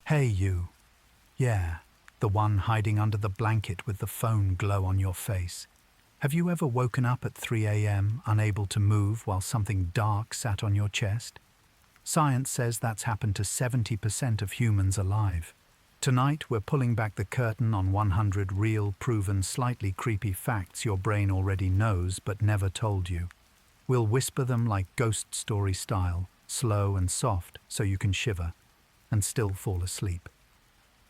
Hey you. Yeah, the one hiding under the blanket with the phone glow on your face. Have you ever woken up at 3 a.m. unable to move while something dark sat on your chest? Science says that's happened to 70% of humans alive. Tonight we're pulling back the curtain on 100 real, proven, slightly creepy facts your brain already knows but never told you. We'll whisper them like ghost story style, slow and soft so you can shiver and still fall asleep.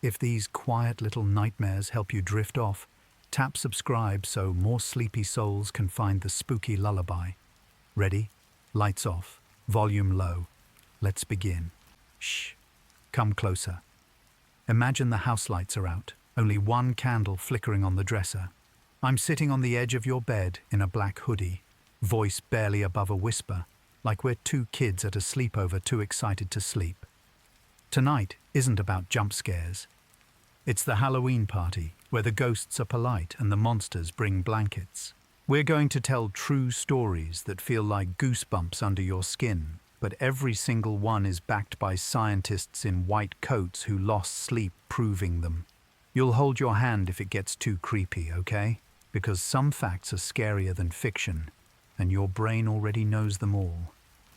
If these quiet little nightmares help you drift off, tap subscribe so more sleepy souls can find the spooky lullaby. Ready? Lights off, volume low. Let's begin. Shh. Come closer. Imagine the house lights are out, only one candle flickering on the dresser. I'm sitting on the edge of your bed in a black hoodie, voice barely above a whisper, like we're two kids at a sleepover too excited to sleep. Tonight isn't about jump scares. It's the Halloween party, where the ghosts are polite and the monsters bring blankets. We're going to tell true stories that feel like goosebumps under your skin, but every single one is backed by scientists in white coats who lost sleep proving them. You'll hold your hand if it gets too creepy, okay? Because some facts are scarier than fiction, and your brain already knows them all.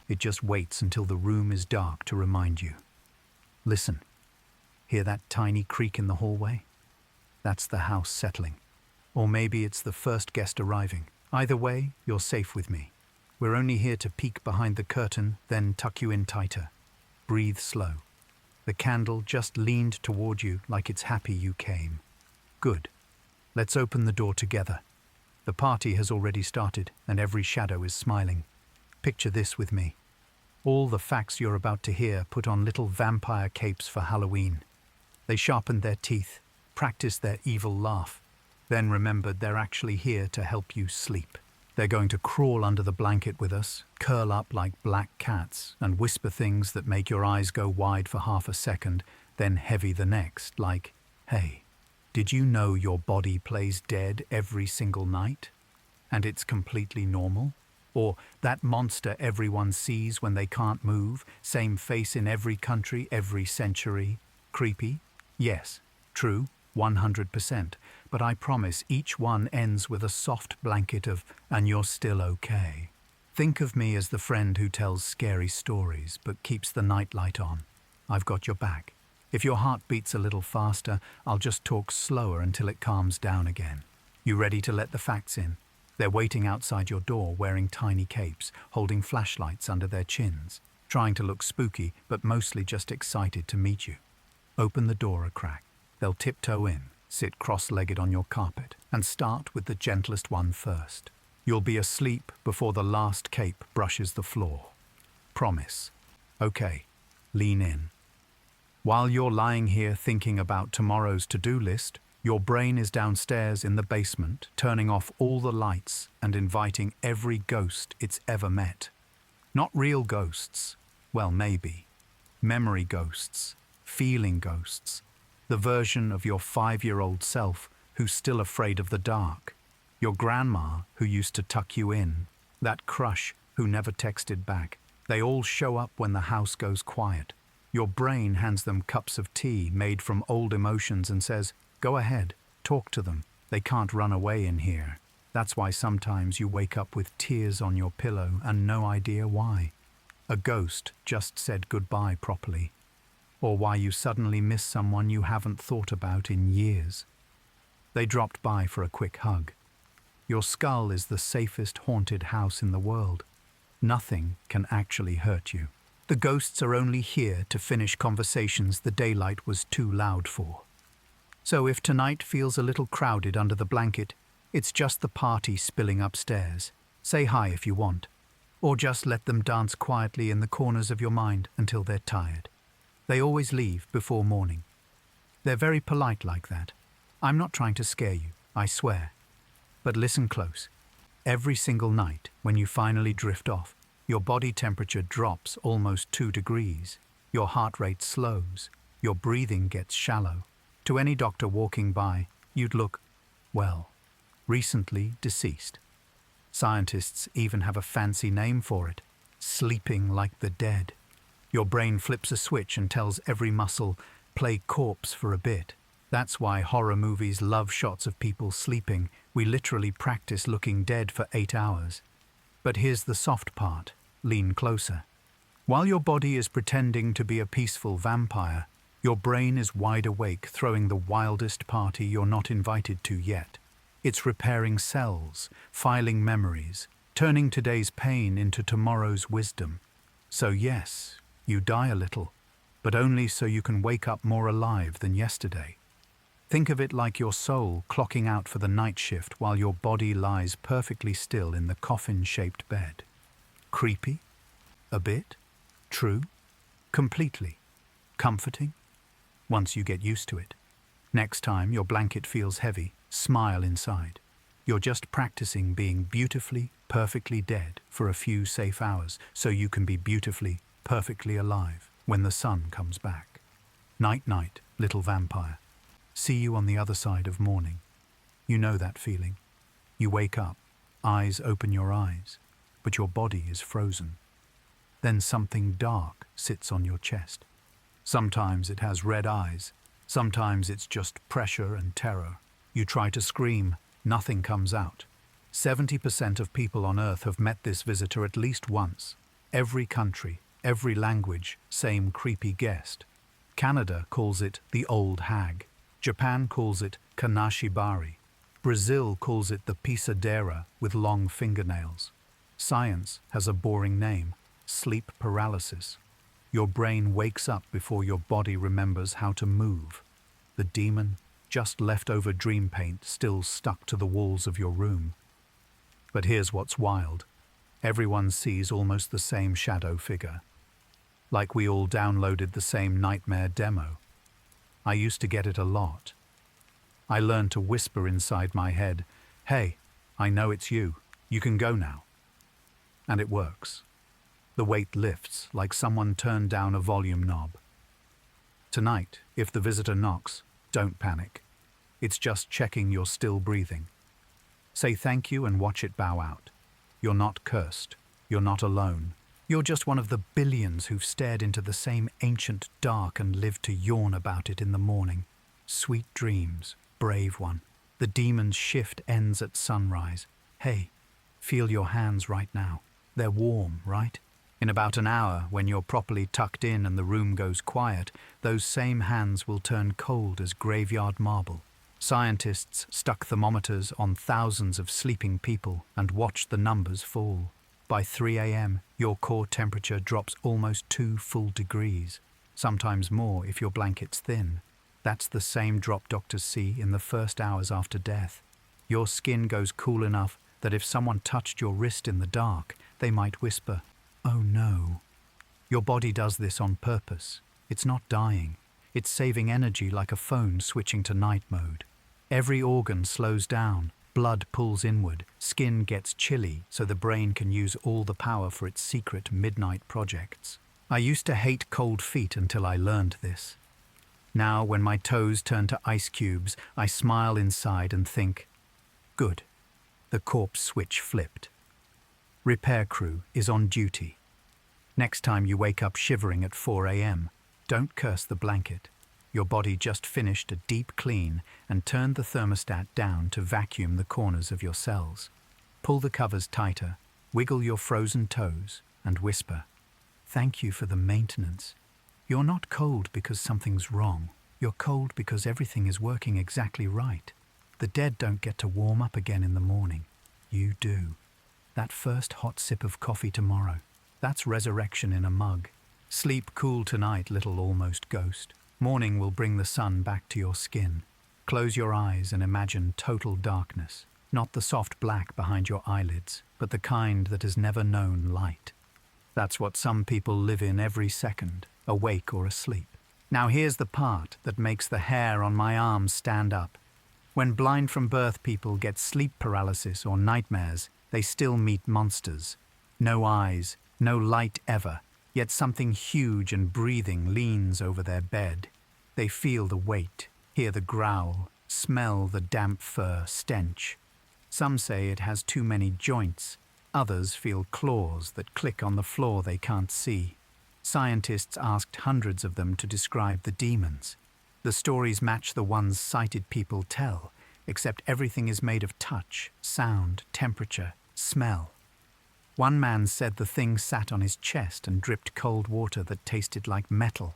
It just waits until the room is dark to remind you. Listen. Hear that tiny creak in the hallway? That's the house settling. Or maybe it's the first guest arriving. Either way, you're safe with me. We're only here to peek behind the curtain, then tuck you in tighter. Breathe slow. The candle just leaned toward you like it's happy you came. Good. Let's open the door together. The party has already started, and every shadow is smiling. Picture this with me. All the facts you're about to hear put on little vampire capes for Halloween. They sharpened their teeth, practiced their evil laugh, then remembered they're actually here to help you sleep. They're going to crawl under the blanket with us, curl up like black cats, and whisper things that make your eyes go wide for half a second, then heavy the next, like, "Hey, did you know your body plays dead every single night? And it's completely normal?" Or, "That monster everyone sees when they can't move, same face in every country, every century." Creepy? Yes, true, 100%. But I promise each one ends with a soft blanket of, "and you're still okay." Think of me as the friend who tells scary stories but keeps the nightlight on. I've got your back. If your heart beats a little faster, I'll just talk slower until it calms down again. You ready to let the facts in? They're waiting outside your door wearing tiny capes, holding flashlights under their chins, trying to look spooky but mostly just excited to meet you. Open the door a crack. They'll tiptoe in, sit cross-legged on your carpet, and start with the gentlest one first. You'll be asleep before the last cape brushes the floor. Promise. Okay, lean in. While you're lying here thinking about tomorrow's to-do list, your brain is downstairs in the basement, turning off all the lights and inviting every ghost it's ever met. Not real ghosts. Well, maybe. Memory ghosts. Feeling ghosts. The version of your 5-year-old self who's still afraid of the dark. Your grandma who used to tuck you in. That crush who never texted back. They all show up when the house goes quiet. Your brain hands them cups of tea made from old emotions and says, "Go ahead, talk to them. They can't run away in here." That's why sometimes you wake up with tears on your pillow and no idea why. A ghost just said goodbye properly. Or why you suddenly miss someone you haven't thought about in years. They dropped by for a quick hug. Your skull is the safest haunted house in the world. Nothing can actually hurt you. The ghosts are only here to finish conversations the daylight was too loud for. So if tonight feels a little crowded under the blanket, it's just the party spilling upstairs. Say hi if you want. Or just let them dance quietly in the corners of your mind until they're tired. They always leave before morning. They're very polite like that. I'm not trying to scare you, I swear. But listen close. Every single night, when you finally drift off, your body temperature drops almost 2 degrees. Your heart rate slows. Your breathing gets shallow. To any doctor walking by, you'd look, well, recently deceased. Scientists even have a fancy name for it, sleeping like the dead. Your brain flips a switch and tells every muscle, Play corpse for a bit. That's why horror movies love shots of people sleeping. We literally practice looking dead for 8 hours. But here's the soft part. Lean closer. While your body is pretending to be a peaceful vampire, your brain is wide awake, throwing the wildest party you're not invited to yet. It's repairing cells, filing memories, turning today's pain into tomorrow's wisdom. So yes, you die a little, but only so you can wake up more alive than yesterday. Think of it like your soul clocking out for the night shift while your body lies perfectly still in the coffin-shaped bed. Creepy? A bit? True? Completely? Comforting? Once you get used to it. Next time your blanket feels heavy, smile inside. You're just practicing being beautifully, perfectly dead for a few safe hours so you can be beautifully, perfectly alive when the sun comes back. Night, night, little vampire. See you on the other side of morning. You know that feeling. You wake up, eyes open your eyes, but your body is frozen. Then something dark sits on your chest. Sometimes it has red eyes. Sometimes it's just pressure and terror. You try to scream, nothing comes out. 70% of people on Earth have met this visitor at least once. Every country, every language, same creepy guest. Canada calls it the old hag. Japan calls it kanashibari. Brazil calls it the pisadera with long fingernails. Science has a boring name, sleep paralysis. Your brain wakes up before your body remembers how to move. The demon, just leftover dream paint still stuck to the walls of your room. But here's what's wild. Everyone sees almost the same shadow figure. Like we all downloaded the same nightmare demo. I used to get it a lot. I learned to whisper inside my head, "Hey, I know it's you. You can go now." And it works. The weight lifts like someone turned down a volume knob. Tonight, if the visitor knocks, don't panic. It's just checking you're still breathing. Say thank you and watch it bow out. You're not cursed. You're not alone. You're just one of the billions who've stared into the same ancient dark and lived to yawn about it in the morning. Sweet dreams, brave one. The demon's shift ends at sunrise. Hey, feel your hands right now. They're warm, right? In about an hour, when you're properly tucked in and the room goes quiet, those same hands will turn cold as graveyard marble. Scientists stuck thermometers on thousands of sleeping people and watched the numbers fall. By 3 a.m., your core temperature drops almost 2 full degrees, sometimes more if your blanket's thin. That's the same drop doctors see in the first hours after death. Your skin goes cool enough that if someone touched your wrist in the dark, they might whisper, "Oh no." Your body does this on purpose. It's not dying. It's saving energy like a phone switching to night mode. Every organ slows down. Blood pulls inward, skin gets chilly so the brain can use all the power for its secret midnight projects. I used to hate cold feet until I learned this. Now, when my toes turn to ice cubes, I smile inside and think, good, the corpse switch flipped. Repair crew is on duty. Next time you wake up shivering at 4 a.m., don't curse the blanket. Your body just finished a deep clean and turned the thermostat down to vacuum the corners of your cells. Pull the covers tighter, wiggle your frozen toes, and whisper, "Thank you for the maintenance." You're not cold because something's wrong. You're cold because everything is working exactly right. The dead don't get to warm up again in the morning. You do. That first hot sip of coffee tomorrow, that's resurrection in a mug. Sleep cool tonight, little almost ghost. Morning will bring the sun back to your skin. Close your eyes and imagine total darkness. Not the soft black behind your eyelids, but the kind that has never known light. That's what some people live in every second, awake or asleep. Now here's the part that makes the hair on my arms stand up. When blind from birth people get sleep paralysis or nightmares, they still meet monsters. No eyes, no light ever, yet something huge and breathing leans over their bed. They feel the weight, hear the growl, smell the damp fur stench. Some say it has too many joints. Others feel claws that click on the floor they can't see. Scientists asked hundreds of them to describe the demons. The stories match the ones sighted people tell, except everything is made of touch, sound, temperature, smell. One man said the thing sat on his chest and dripped cold water that tasted like metal.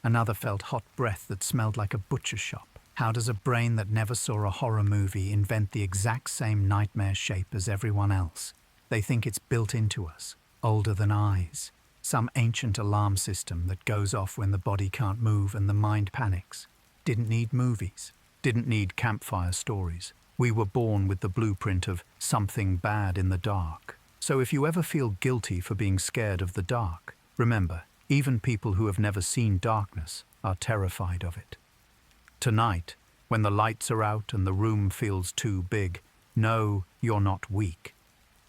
Another felt hot breath that smelled like a butcher shop. How does a brain that never saw a horror movie invent the exact same nightmare shape as everyone else? They think it's built into us, older than eyes. Some ancient alarm system that goes off when the body can't move and the mind panics. Didn't need movies. Didn't need campfire stories. We were born with the blueprint of something bad in the dark. So if you ever feel guilty for being scared of the dark, remember, even people who have never seen darkness are terrified of it. Tonight, when the lights are out and the room feels too big, know you're not weak.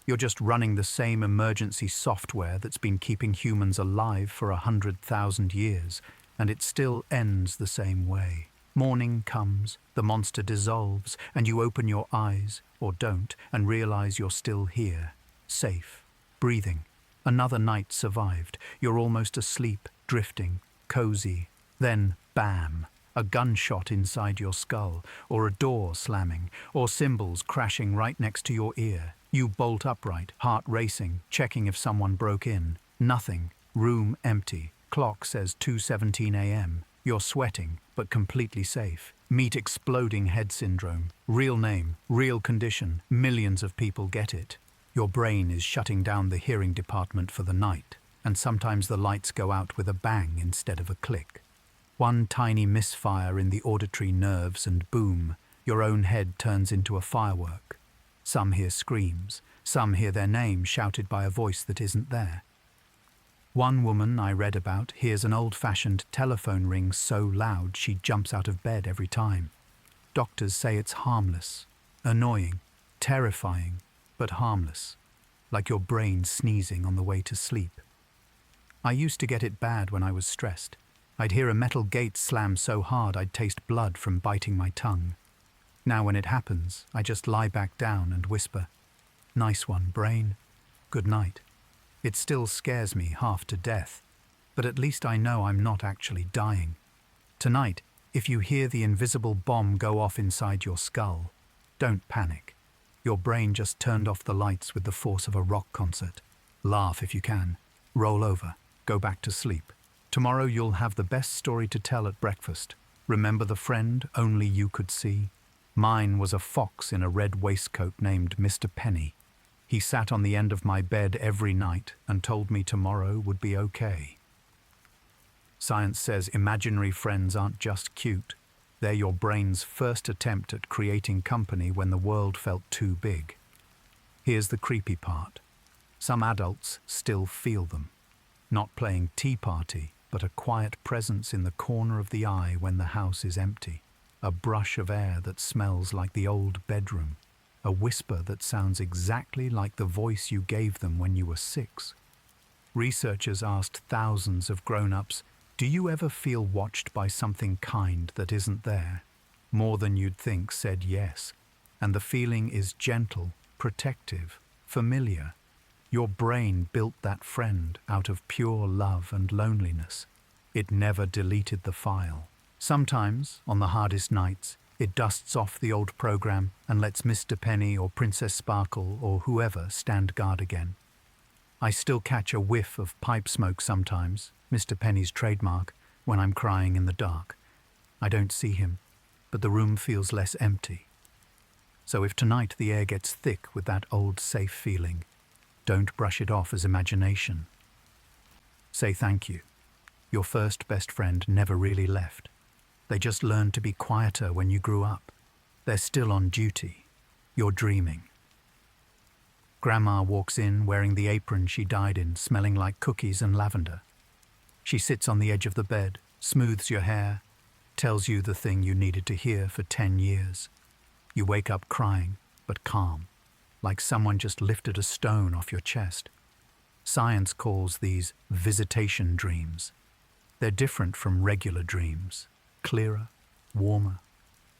You're just running the same emergency software that's been keeping humans alive for 100,000 years, and it still ends the same way. Morning comes, the monster dissolves, and you open your eyes, or don't, and realize you're still here, safe, breathing. Another night survived. You're almost asleep, drifting, cozy. Then, bam! A gunshot inside your skull, or a door slamming, or cymbals crashing right next to your ear. You bolt upright, heart racing, checking if someone broke in. Nothing. Room empty. Clock says 2:17 a.m. You're sweating, but completely safe. Meet exploding head syndrome. Real name, real condition. Millions of people get it. Your brain is shutting down the hearing department for the night, and sometimes the lights go out with a bang instead of a click. One tiny misfire in the auditory nerves and boom, your own head turns into a firework. Some hear screams, some hear their name shouted by a voice that isn't there. One woman I read about hears an old-fashioned telephone ring so loud she jumps out of bed every time. Doctors say it's harmless, annoying, terrifying, but harmless, like your brain sneezing on the way to sleep. I used to get it bad when I was stressed. I'd hear a metal gate slam so hard I'd taste blood from biting my tongue. Now when it happens, I just lie back down and whisper, "Nice one, brain. Good night." It still scares me half to death, but at least I know I'm not actually dying. Tonight, if you hear the invisible bomb go off inside your skull, don't panic. Your brain just turned off the lights with the force of a rock concert. Laugh if you can. Roll over. Go back to sleep. Tomorrow you'll have the best story to tell at breakfast. Remember the friend only you could see? Mine was a fox in a red waistcoat named Mr. Penny. He sat on the end of my bed every night and told me tomorrow would be okay. Science says imaginary friends aren't just cute. They're your brain's first attempt at creating company when the world felt too big. Here's the creepy part. Some adults still feel them. Not playing tea party, but a quiet presence in the corner of the eye when the house is empty. A brush of air that smells like the old bedroom. A whisper that sounds exactly like the voice you gave them when you were 6. Researchers asked thousands of grown-ups, "Do you ever feel watched by something kind that isn't there?" More than you'd think said yes. And the feeling is gentle, protective, familiar. Your brain built that friend out of pure love and loneliness. It never deleted the file. Sometimes, on the hardest nights, it dusts off the old program and lets Mr. Penny or Princess Sparkle or whoever stand guard again. I still catch a whiff of pipe smoke sometimes, Mr. Penny's trademark, when I'm crying in the dark. I don't see him, but the room feels less empty. So if tonight the air gets thick with that old safe feeling, don't brush it off as imagination. Say thank you. Your first best friend never really left. They just learned to be quieter when you grew up. They're still on duty. You're dreaming. Grandma walks in wearing the apron she died in, smelling like cookies and lavender. She sits on the edge of the bed, smooths your hair, tells you the thing you needed to hear for 10 years. You wake up crying, but calm, like someone just lifted a stone off your chest. Science calls these visitation dreams. They're different from regular dreams. Clearer, warmer.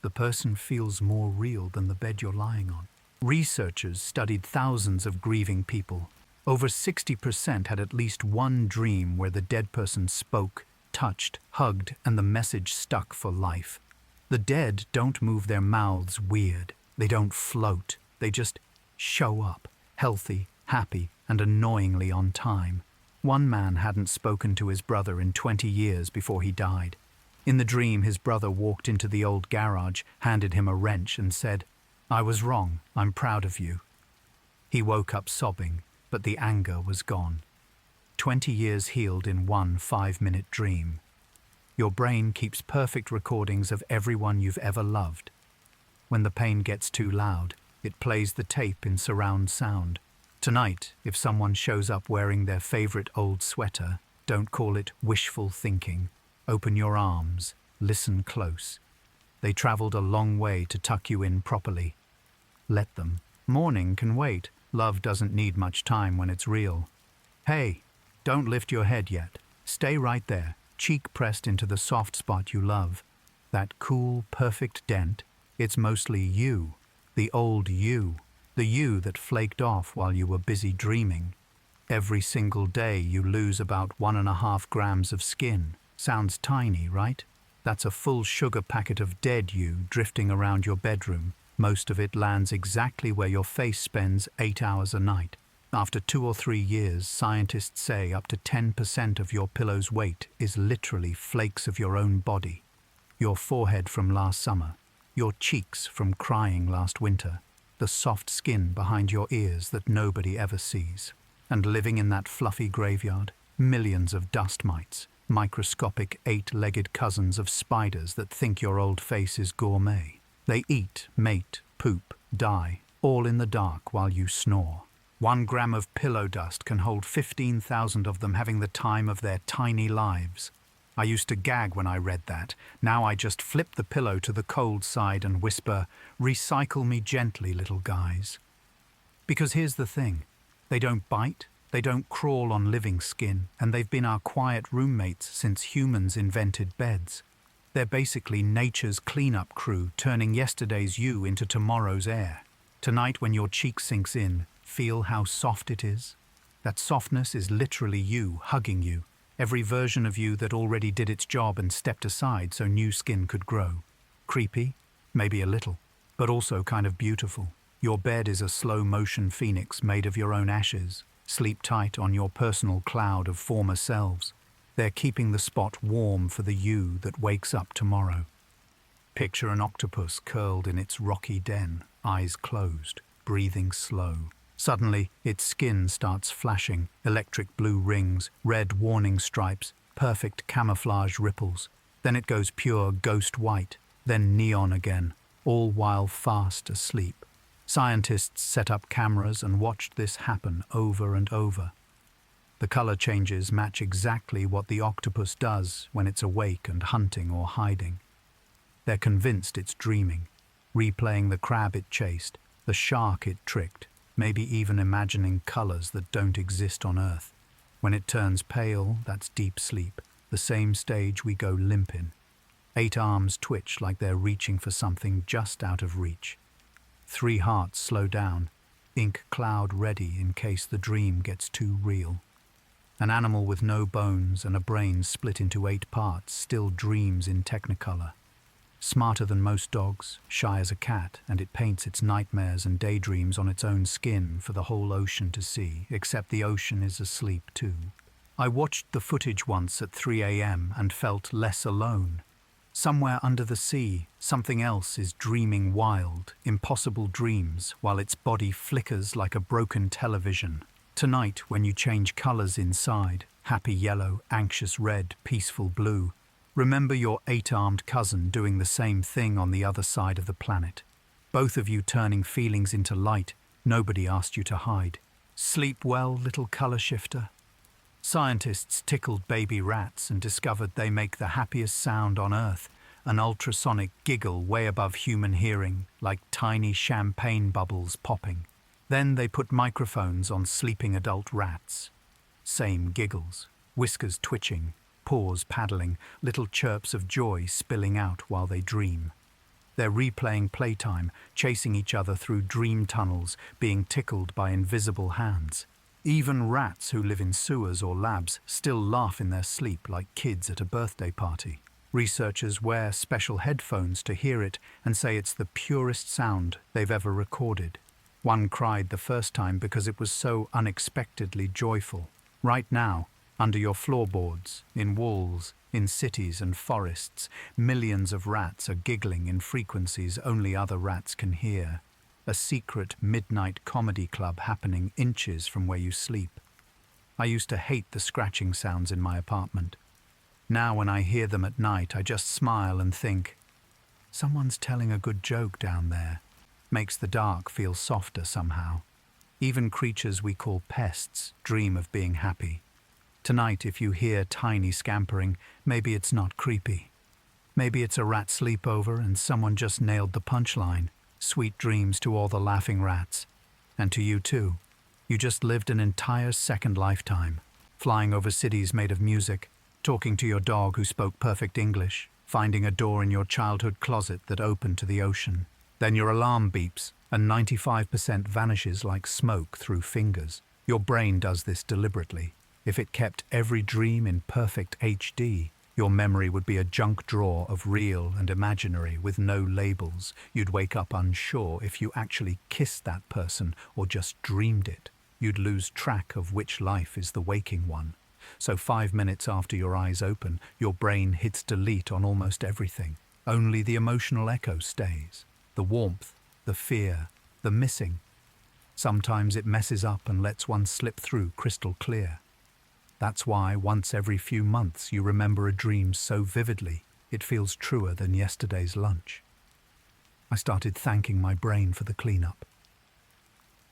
The person feels more real than the bed you're lying on. Researchers studied thousands of grieving people. Over 60% had at least one dream where the dead person spoke, touched, hugged, and the message stuck for life. The dead don't move their mouths weird. They don't float. They just show up, healthy, happy, and annoyingly on time. One man hadn't spoken to his brother in 20 years before he died. In the dream, his brother walked into the old garage, handed him a wrench, and said, "I was wrong. I'm proud of you." He woke up sobbing, but the anger was gone. 20 years healed in one 5-minute dream. Your brain keeps perfect recordings of everyone you've ever loved. When the pain gets too loud, it plays the tape in surround sound. Tonight, if someone shows up wearing their favorite old sweater, don't call it wishful thinking. Open your arms, listen close. They traveled a long way to tuck you in properly. Let them. Mourning can wait. Love doesn't need much time when it's real. Hey, don't lift your head yet. Stay right there, cheek pressed into the soft spot you love. That cool, perfect dent, it's mostly you, the old you, the you that flaked off while you were busy dreaming. Every single day you lose about 1.5 grams of skin. Sounds tiny, right? That's a full sugar packet of dead you drifting around your bedroom. Most of it lands exactly where your face spends 8 hours a night. After 2 or 3 years, scientists say up to 10% of your pillow's weight is literally flakes of your own body. Your forehead from last summer, your cheeks from crying last winter, the soft skin behind your ears that nobody ever sees. And living in that fluffy graveyard, millions of dust mites, microscopic 8-legged cousins of spiders that think your old face is gourmet. They eat, mate, poop, die, all in the dark while you snore. 1 gram of pillow dust can hold 15,000 of them having the time of their tiny lives. I used to gag when I read that. Now I just flip the pillow to the cold side and whisper, "Recycle me gently, little guys." Because here's the thing. They don't bite, they don't crawl on living skin, and they've been our quiet roommates since humans invented beds. They're basically nature's cleanup crew, turning yesterday's you into tomorrow's air. Tonight, when your cheek sinks in, feel how soft it is. That softness is literally you hugging you, every version of you that already did its job and stepped aside so new skin could grow. Creepy? Maybe a little, but also kind of beautiful. Your bed is a slow-motion phoenix made of your own ashes. Sleep tight on your personal cloud of former selves. They're keeping the spot warm for the you that wakes up tomorrow. Picture an octopus curled in its rocky den, eyes closed, breathing slow. Suddenly, its skin starts flashing, electric blue rings, red warning stripes, perfect camouflage ripples. Then it goes pure ghost white, then neon again, all while fast asleep. Scientists set up cameras and watched this happen over and over. The color changes match exactly what the octopus does when it's awake and hunting or hiding. They're convinced it's dreaming, replaying the crab it chased, the shark it tricked, maybe even imagining colors that don't exist on Earth. When it turns pale, that's deep sleep, the same stage we go limp in. 8 arms twitch like they're reaching for something just out of reach. 3 hearts slow down, ink cloud ready in case the dream gets too real. An animal with no bones and a brain split into 8 parts still dreams in technicolor. Smarter than most dogs, shy as a cat, and it paints its nightmares and daydreams on its own skin for the whole ocean to see, except the ocean is asleep too. I watched the footage once at 3 a.m. and felt less alone. Somewhere under the sea, something else is dreaming wild, impossible dreams, while its body flickers like a broken television. Tonight, when you change colors inside, happy yellow, anxious red, peaceful blue, remember your 8-armed cousin doing the same thing on the other side of the planet. Both of you turning feelings into light, nobody asked you to hide. Sleep well, little color shifter? Scientists tickled baby rats and discovered they make the happiest sound on Earth, an ultrasonic giggle way above human hearing, like tiny champagne bubbles popping. Then they put microphones on sleeping adult rats. Same giggles, whiskers twitching, paws paddling, little chirps of joy spilling out while they dream. They're replaying playtime, chasing each other through dream tunnels, being tickled by invisible hands. Even rats who live in sewers or labs still laugh in their sleep like kids at a birthday party. Researchers wear special headphones to hear it and say it's the purest sound they've ever recorded. One cried the first time because it was so unexpectedly joyful. Right now, under your floorboards, in walls, in cities and forests, millions of rats are giggling in frequencies only other rats can hear. A secret midnight comedy club happening inches from where you sleep. I used to hate the scratching sounds in my apartment. Now when I hear them at night, I just smile and think, someone's telling a good joke down there. Makes the dark feel softer somehow. Even creatures we call pests dream of being happy. Tonight, if you hear tiny scampering, maybe it's not creepy. Maybe it's a rat sleepover and someone just nailed the punchline. Sweet dreams to all the laughing rats. And to you too. You just lived an entire second lifetime, flying over cities made of music, talking to your dog who spoke perfect English, finding a door in your childhood closet that opened to the ocean. Then your alarm beeps, and 95% vanishes like smoke through fingers. Your brain does this deliberately. If it kept every dream in perfect HD, your memory would be a junk drawer of real and imaginary with no labels. You'd wake up unsure if you actually kissed that person or just dreamed it. You'd lose track of which life is the waking one. So 5 minutes after your eyes open, your brain hits delete on almost everything. Only the emotional echo stays. The warmth, the fear, the missing. Sometimes it messes up and lets one slip through crystal clear. That's why once every few months you remember a dream so vividly, it feels truer than yesterday's lunch. I started thanking my brain for the cleanup.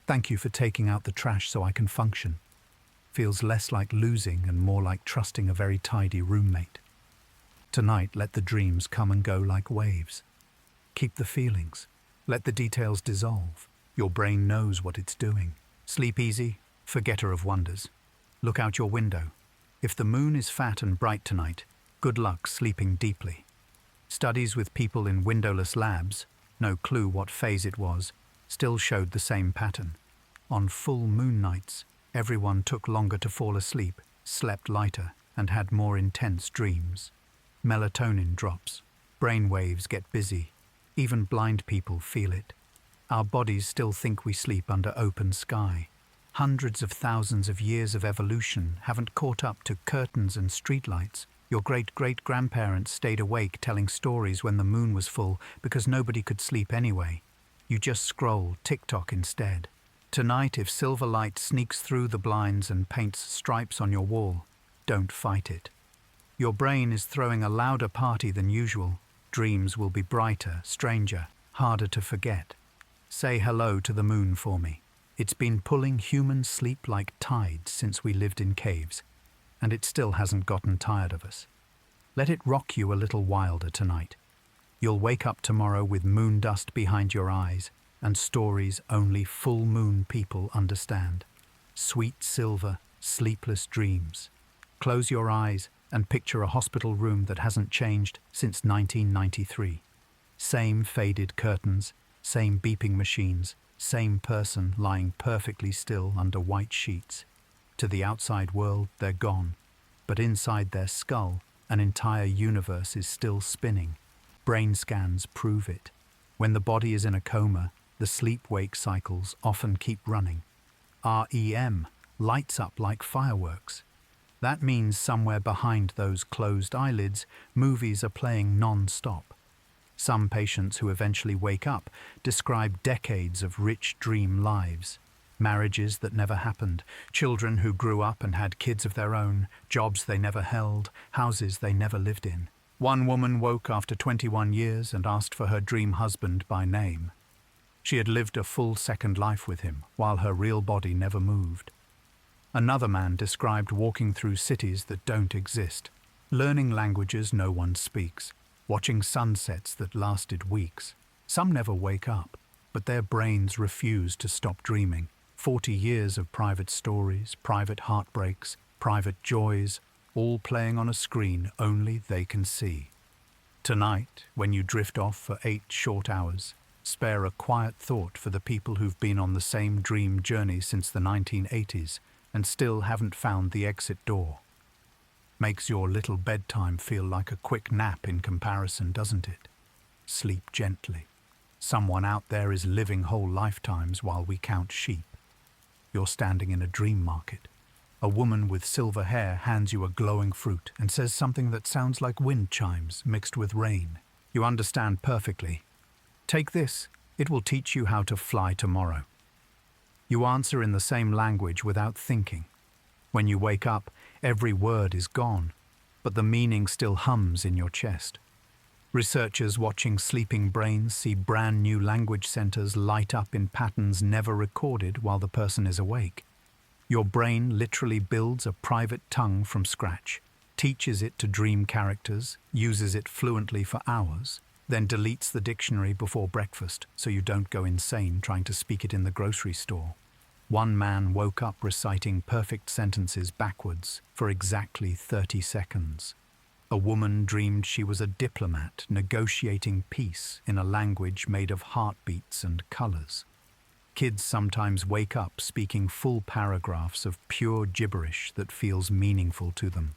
Thank you for taking out the trash so I can function. Feels less like losing and more like trusting a very tidy roommate. Tonight, let the dreams come and go like waves. Keep the feelings. Let the details dissolve. Your brain knows what it's doing. Sleep easy, forgetter of wonders. Look out your window. If the moon is fat and bright tonight, good luck sleeping deeply. Studies with people in windowless labs, no clue what phase it was, still showed the same pattern. On full moon nights, everyone took longer to fall asleep, slept lighter, and had more intense dreams. Melatonin drops. Brain waves get busy. Even blind people feel it. Our bodies still think we sleep under open sky. Hundreds of thousands of years of evolution haven't caught up to curtains and streetlights. Your great-great-grandparents stayed awake telling stories when the moon was full because nobody could sleep anyway. You just scroll TikTok instead. Tonight, if silver light sneaks through the blinds and paints stripes on your wall, don't fight it. Your brain is throwing a louder party than usual. Dreams will be brighter, stranger, harder to forget. Say hello to the moon for me. It's been pulling human sleep like tides since we lived in caves, and it still hasn't gotten tired of us. Let it rock you a little wilder tonight. You'll wake up tomorrow with moon dust behind your eyes and stories only full moon people understand. Sweet silver, sleepless dreams. Close your eyes and picture a hospital room that hasn't changed since 1993. Same faded curtains, same beeping machines, same person lying perfectly still under white sheets. To the outside world, they're gone. But inside their skull, an entire universe is still spinning. Brain scans prove it. When the body is in a coma, the sleep-wake cycles often keep running. REM lights up like fireworks. That means somewhere behind those closed eyelids, movies are playing non-stop. Some patients who eventually wake up describe decades of rich dream lives. Marriages that never happened, children who grew up and had kids of their own, jobs they never held, houses they never lived in. One woman woke after 21 years and asked for her dream husband by name. She had lived a full second life with him, while her real body never moved. Another man described walking through cities that don't exist, learning languages no one speaks, watching sunsets that lasted weeks. Some never wake up, but their brains refuse to stop dreaming. 40 years of private stories, private heartbreaks, private joys, all playing on a screen only they can see. Tonight, when you drift off for 8 short hours, spare a quiet thought for the people who've been on the same dream journey since the 1980s. and still haven't found the exit door. Makes your little bedtime feel like a quick nap in comparison, doesn't it? Sleep gently. Someone out there is living whole lifetimes while we count sheep. You're standing in a dream market. A woman with silver hair hands you a glowing fruit and says something that sounds like wind chimes mixed with rain. You understand perfectly. Take this, it will teach you how to fly tomorrow. You answer in the same language without thinking. When you wake up, every word is gone, but the meaning still hums in your chest. Researchers watching sleeping brains see brand new language centers light up in patterns never recorded while the person is awake. Your brain literally builds a private tongue from scratch, teaches it to dream characters, uses it fluently for hours, then deletes the dictionary before breakfast so you don't go insane trying to speak it in the grocery store. One man woke up reciting perfect sentences backwards for exactly 30 seconds. A woman dreamed she was a diplomat negotiating peace in a language made of heartbeats and colors. Kids sometimes wake up speaking full paragraphs of pure gibberish that feels meaningful to them.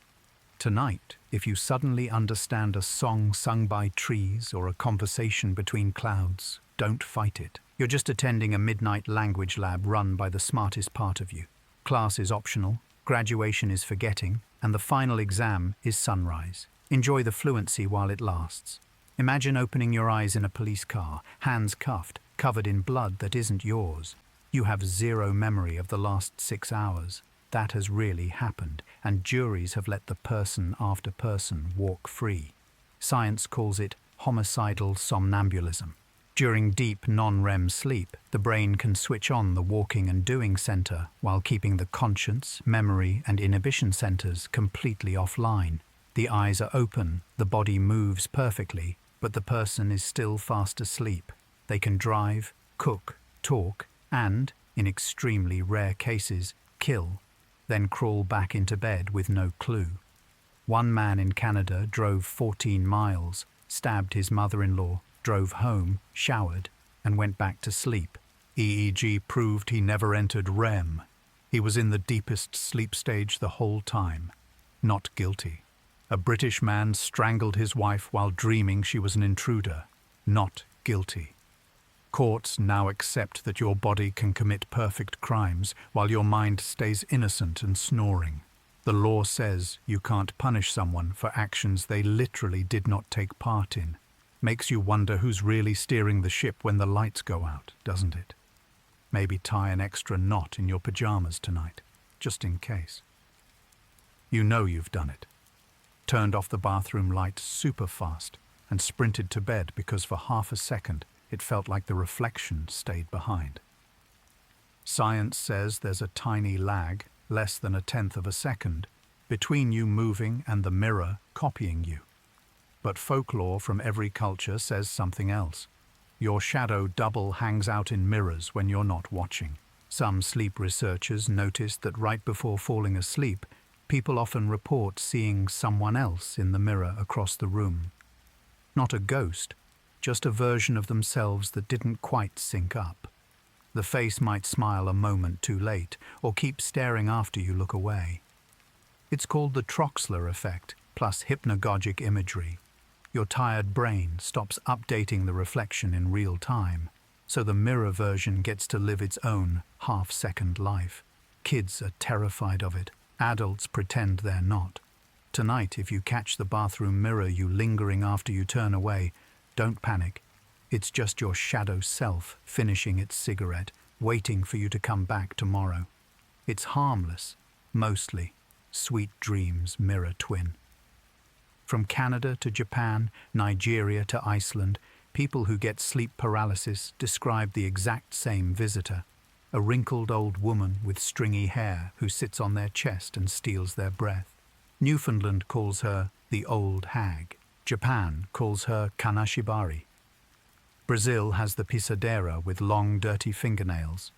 Tonight, if you suddenly understand a song sung by trees or a conversation between clouds, don't fight it. You're just attending a midnight language lab run by the smartest part of you. Class is optional, graduation is forgetting, and the final exam is sunrise. Enjoy the fluency while it lasts. Imagine opening your eyes in a police car, hands cuffed, covered in blood that isn't yours. You have zero memory of the last 6 hours. That has really happened, and juries have let the person after person walk free. Science calls it homicidal somnambulism. During deep non-REM sleep, the brain can switch on the walking and doing center while keeping the conscience, memory, and inhibition centers completely offline. The eyes are open, the body moves perfectly, but the person is still fast asleep. They can drive, cook, talk, and, in extremely rare cases, kill, then crawl back into bed with no clue. One man in Canada drove 14 miles, stabbed his mother-in-law, drove home, showered, and went back to sleep. EEG proved he never entered REM. He was in the deepest sleep stage the whole time. Not guilty. A British man strangled his wife while dreaming she was an intruder. Not guilty. Courts now accept that your body can commit perfect crimes while your mind stays innocent and snoring. The law says you can't punish someone for actions they literally did not take part in. Makes you wonder who's really steering the ship when the lights go out, doesn't it? Maybe tie an extra knot in your pajamas tonight, just in case. You know you've done it. Turned off the bathroom light super fast and sprinted to bed because for half a second it felt like the reflection stayed behind. Science says there's a tiny lag, less than 1/10 of a second, between you moving and the mirror copying you. But folklore from every culture says something else. Your shadow double hangs out in mirrors when you're not watching. Some sleep researchers noticed that right before falling asleep, people often report seeing someone else in the mirror across the room. Not a ghost, just a version of themselves that didn't quite sync up. The face might smile a moment too late, or keep staring after you look away. It's called the Troxler effect, plus hypnagogic imagery. Your tired brain stops updating the reflection in real time, so the mirror version gets to live its own half-second life. Kids are terrified of it. Adults pretend they're not. Tonight, if you catch the bathroom mirror you lingering after you turn away, don't panic. It's just your shadow self finishing its cigarette, waiting for you to come back tomorrow. It's harmless, mostly. Sweet dreams, mirror twin. From Canada to Japan, Nigeria to Iceland, people who get sleep paralysis describe the exact same visitor. A wrinkled old woman with stringy hair who sits on their chest and steals their breath. Newfoundland calls her the old hag. Japan calls her kanashibari. Brazil has the pisadera with long, dirty fingernails.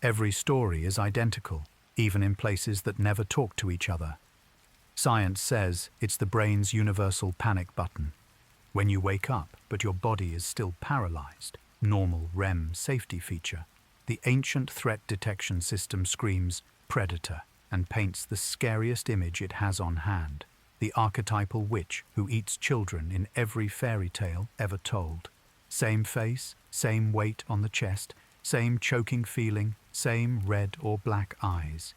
Every story is identical, even in places that never talk to each other. Science says it's the brain's universal panic button. When you wake up, but your body is still paralyzed, normal REM safety feature, the ancient threat detection system screams, predator and paints the scariest image it has on hand, the archetypal witch who eats children in every fairy tale ever told. Same face, same weight on the chest, same choking feeling, same red or black eyes.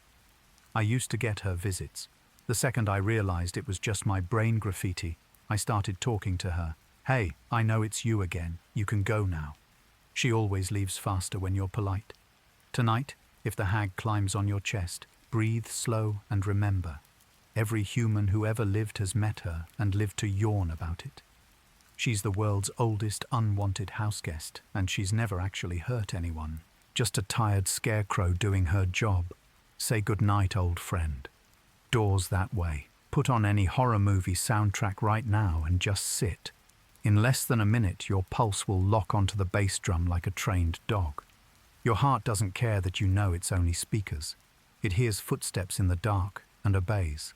I used to get her visits. The second I realized it was just my brain graffiti, I started talking to her. "Hey, I know it's you again. You can go now." She always leaves faster when you're polite. Tonight, if the hag climbs on your chest, breathe slow and remember. Every human who ever lived has met her and lived to yawn about it. She's the world's oldest unwanted houseguest, and she's never actually hurt anyone. Just a tired scarecrow doing her job. Say goodnight, old friend. Doors that way. Put on any horror movie soundtrack right now and just sit. In less than a minute, your pulse will lock onto the bass drum like a trained dog. Your heart doesn't care that you know it's only speakers. It hears footsteps in the dark and obeys.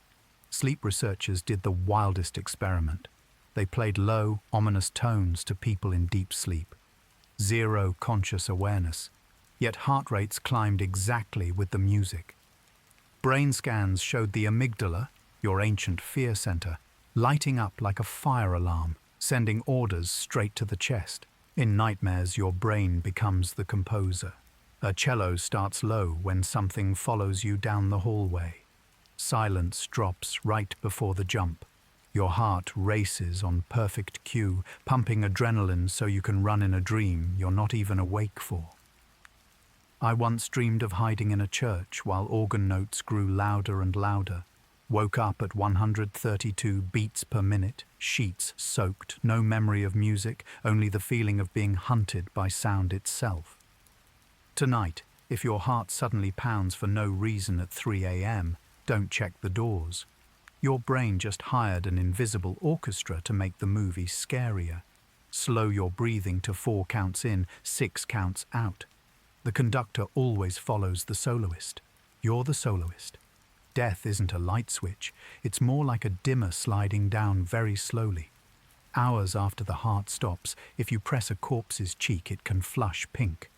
Sleep researchers did the wildest experiment. They played low, ominous tones to people in deep sleep. Zero conscious awareness, yet heart rates climbed exactly with the music. Brain scans showed the amygdala, your ancient fear center, lighting up like a fire alarm, sending orders straight to the chest. In nightmares, your brain becomes the composer. A cello starts low when something follows you down the hallway. Silence drops right before the jump. Your heart races on perfect cue, pumping adrenaline so you can run in a dream you're not even awake for. I once dreamed of hiding in a church while organ notes grew louder and louder. Woke up at 132 beats per minute, sheets soaked, no memory of music, only the feeling of being hunted by sound itself. Tonight, if your heart suddenly pounds for no reason at 3 a.m., don't check the doors. Your brain just hired an invisible orchestra to make the movie scarier. Slow your breathing to 4 counts in, 6 counts out. The conductor always follows the soloist. You're the soloist. Death isn't a light switch, it's more like a dimmer sliding down very slowly. Hours after the heart stops, if you press a corpse's cheek, it can flush pink.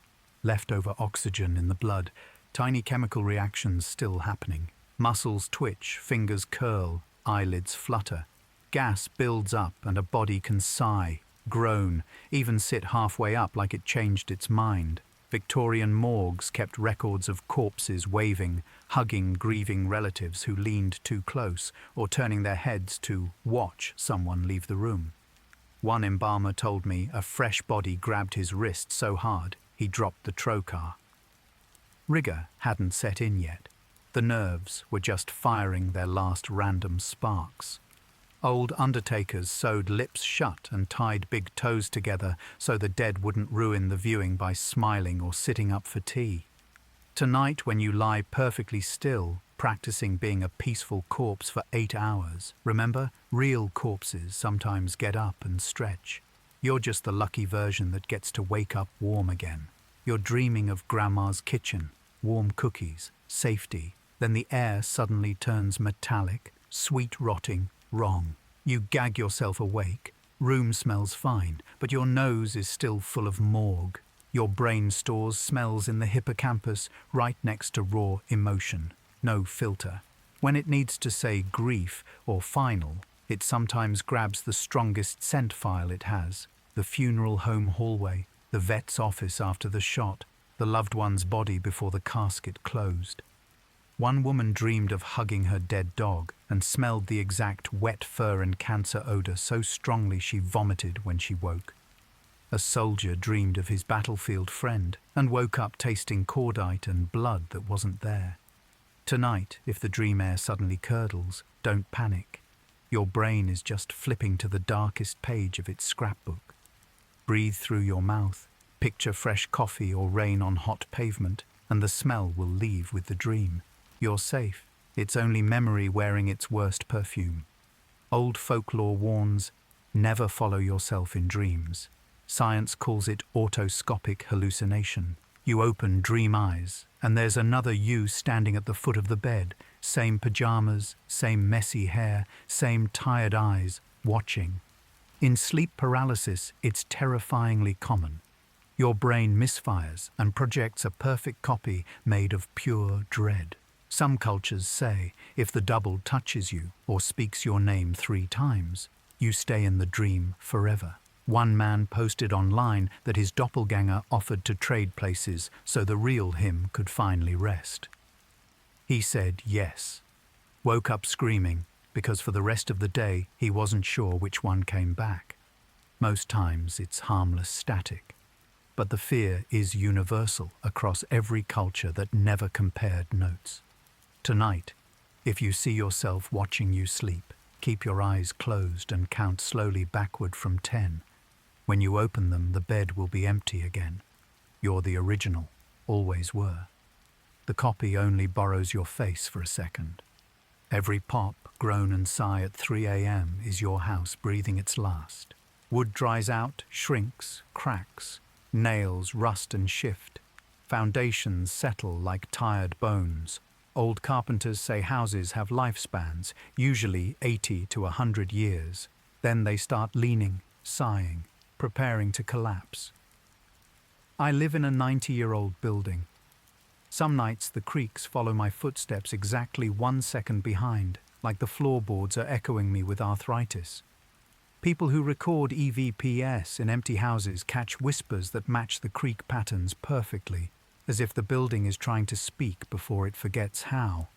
Leftover oxygen in the blood, tiny chemical reactions still happening. Muscles twitch, fingers curl, eyelids flutter. Gas builds up and a body can sigh, groan, even sit halfway up like it changed its mind. Victorian morgues kept records of corpses waving, hugging grieving relatives who leaned too close or turning their heads to watch someone leave the room. One embalmer told me a fresh body grabbed his wrist so hard he dropped the trocar. Rigor hadn't set in yet. The nerves were just firing their last random sparks. Old undertakers sewed lips shut and tied big toes together so the dead wouldn't ruin the viewing by smiling or sitting up for tea. Tonight, when you lie perfectly still, practicing being a peaceful corpse for 8 hours, remember, real corpses sometimes get up and stretch. You're just the lucky version that gets to wake up warm again. You're dreaming of grandma's kitchen, warm cookies, safety. Then the air suddenly turns metallic, sweet rotting, wrong. You gag yourself awake. Room smells fine, but your nose is still full of morgue. Your brain stores smells in the hippocampus right next to raw emotion. No filter. When it needs to say grief or final, it sometimes grabs the strongest scent file it has. The funeral home hallway, the vet's office after the shot, the loved one's body before the casket closed. One woman dreamed of hugging her dead dog and smelled the exact wet fur and cancer odor so strongly she vomited when she woke. A soldier dreamed of his battlefield friend and woke up tasting cordite and blood that wasn't there. Tonight, if the dream air suddenly curdles, don't panic. Your brain is just flipping to the darkest page of its scrapbook. Breathe through your mouth, picture fresh coffee or rain on hot pavement, and the smell will leave with the dream. You're safe. It's only memory wearing its worst perfume. Old folklore warns, never follow yourself in dreams. Science calls it autoscopic hallucination. You open dream eyes, and there's another you standing at the foot of the bed. Same pajamas, same messy hair, same tired eyes, watching. In sleep paralysis, it's terrifyingly common. Your brain misfires and projects a perfect copy made of pure dread. Some cultures say if the double touches you or speaks your name 3 times, you stay in the dream forever. One man posted online that his doppelganger offered to trade places so the real him could finally rest. He said yes, woke up screaming because for the rest of the day he wasn't sure which one came back. Most times it's harmless static, but the fear is universal across every culture that never compared notes. Tonight, if you see yourself watching you sleep, keep your eyes closed and count slowly backward from 10. When you open them, the bed will be empty again. You're the original, always were. The copy only borrows your face for a second. Every pop, groan and sigh at 3 a.m. is your house breathing its last. Wood dries out, shrinks, cracks. Nails rust and shift. Foundations settle like tired bones. Old carpenters say houses have lifespans, usually 80 to 100 years. Then they start leaning, sighing, preparing to collapse. I live in a 90-year-old building. Some nights the creaks follow my footsteps exactly 1 second behind, like the floorboards are echoing me with arthritis. People who record EVPs in empty houses catch whispers that match the creak patterns perfectly, as if the building is trying to speak before it forgets how.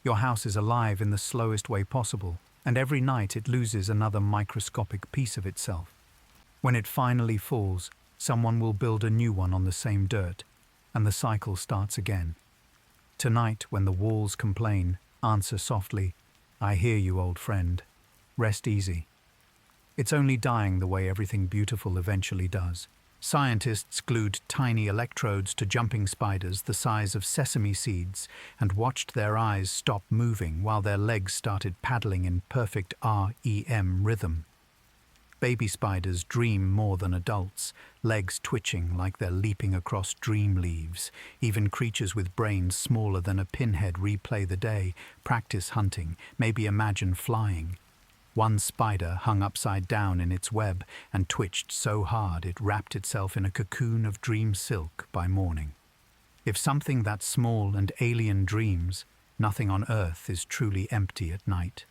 Your house is alive in the slowest way possible, and every night it loses another microscopic piece of itself. When it finally falls, someone will build a new one on the same dirt, and the cycle starts again. Tonight, when the walls complain, answer softly, "I hear you, old friend. Rest easy." It's only dying the way everything beautiful eventually does. Scientists glued tiny electrodes to jumping spiders the size of sesame seeds and watched their eyes stop moving while their legs started paddling in perfect REM rhythm. Baby spiders dream more than adults, legs twitching like they're leaping across dream leaves. Even creatures with brains smaller than a pinhead replay the day, practice hunting, maybe imagine flying. One spider hung upside down in its web and twitched so hard it wrapped itself in a cocoon of dream silk by morning. If something that small and alien dreams, nothing on earth is truly empty at night.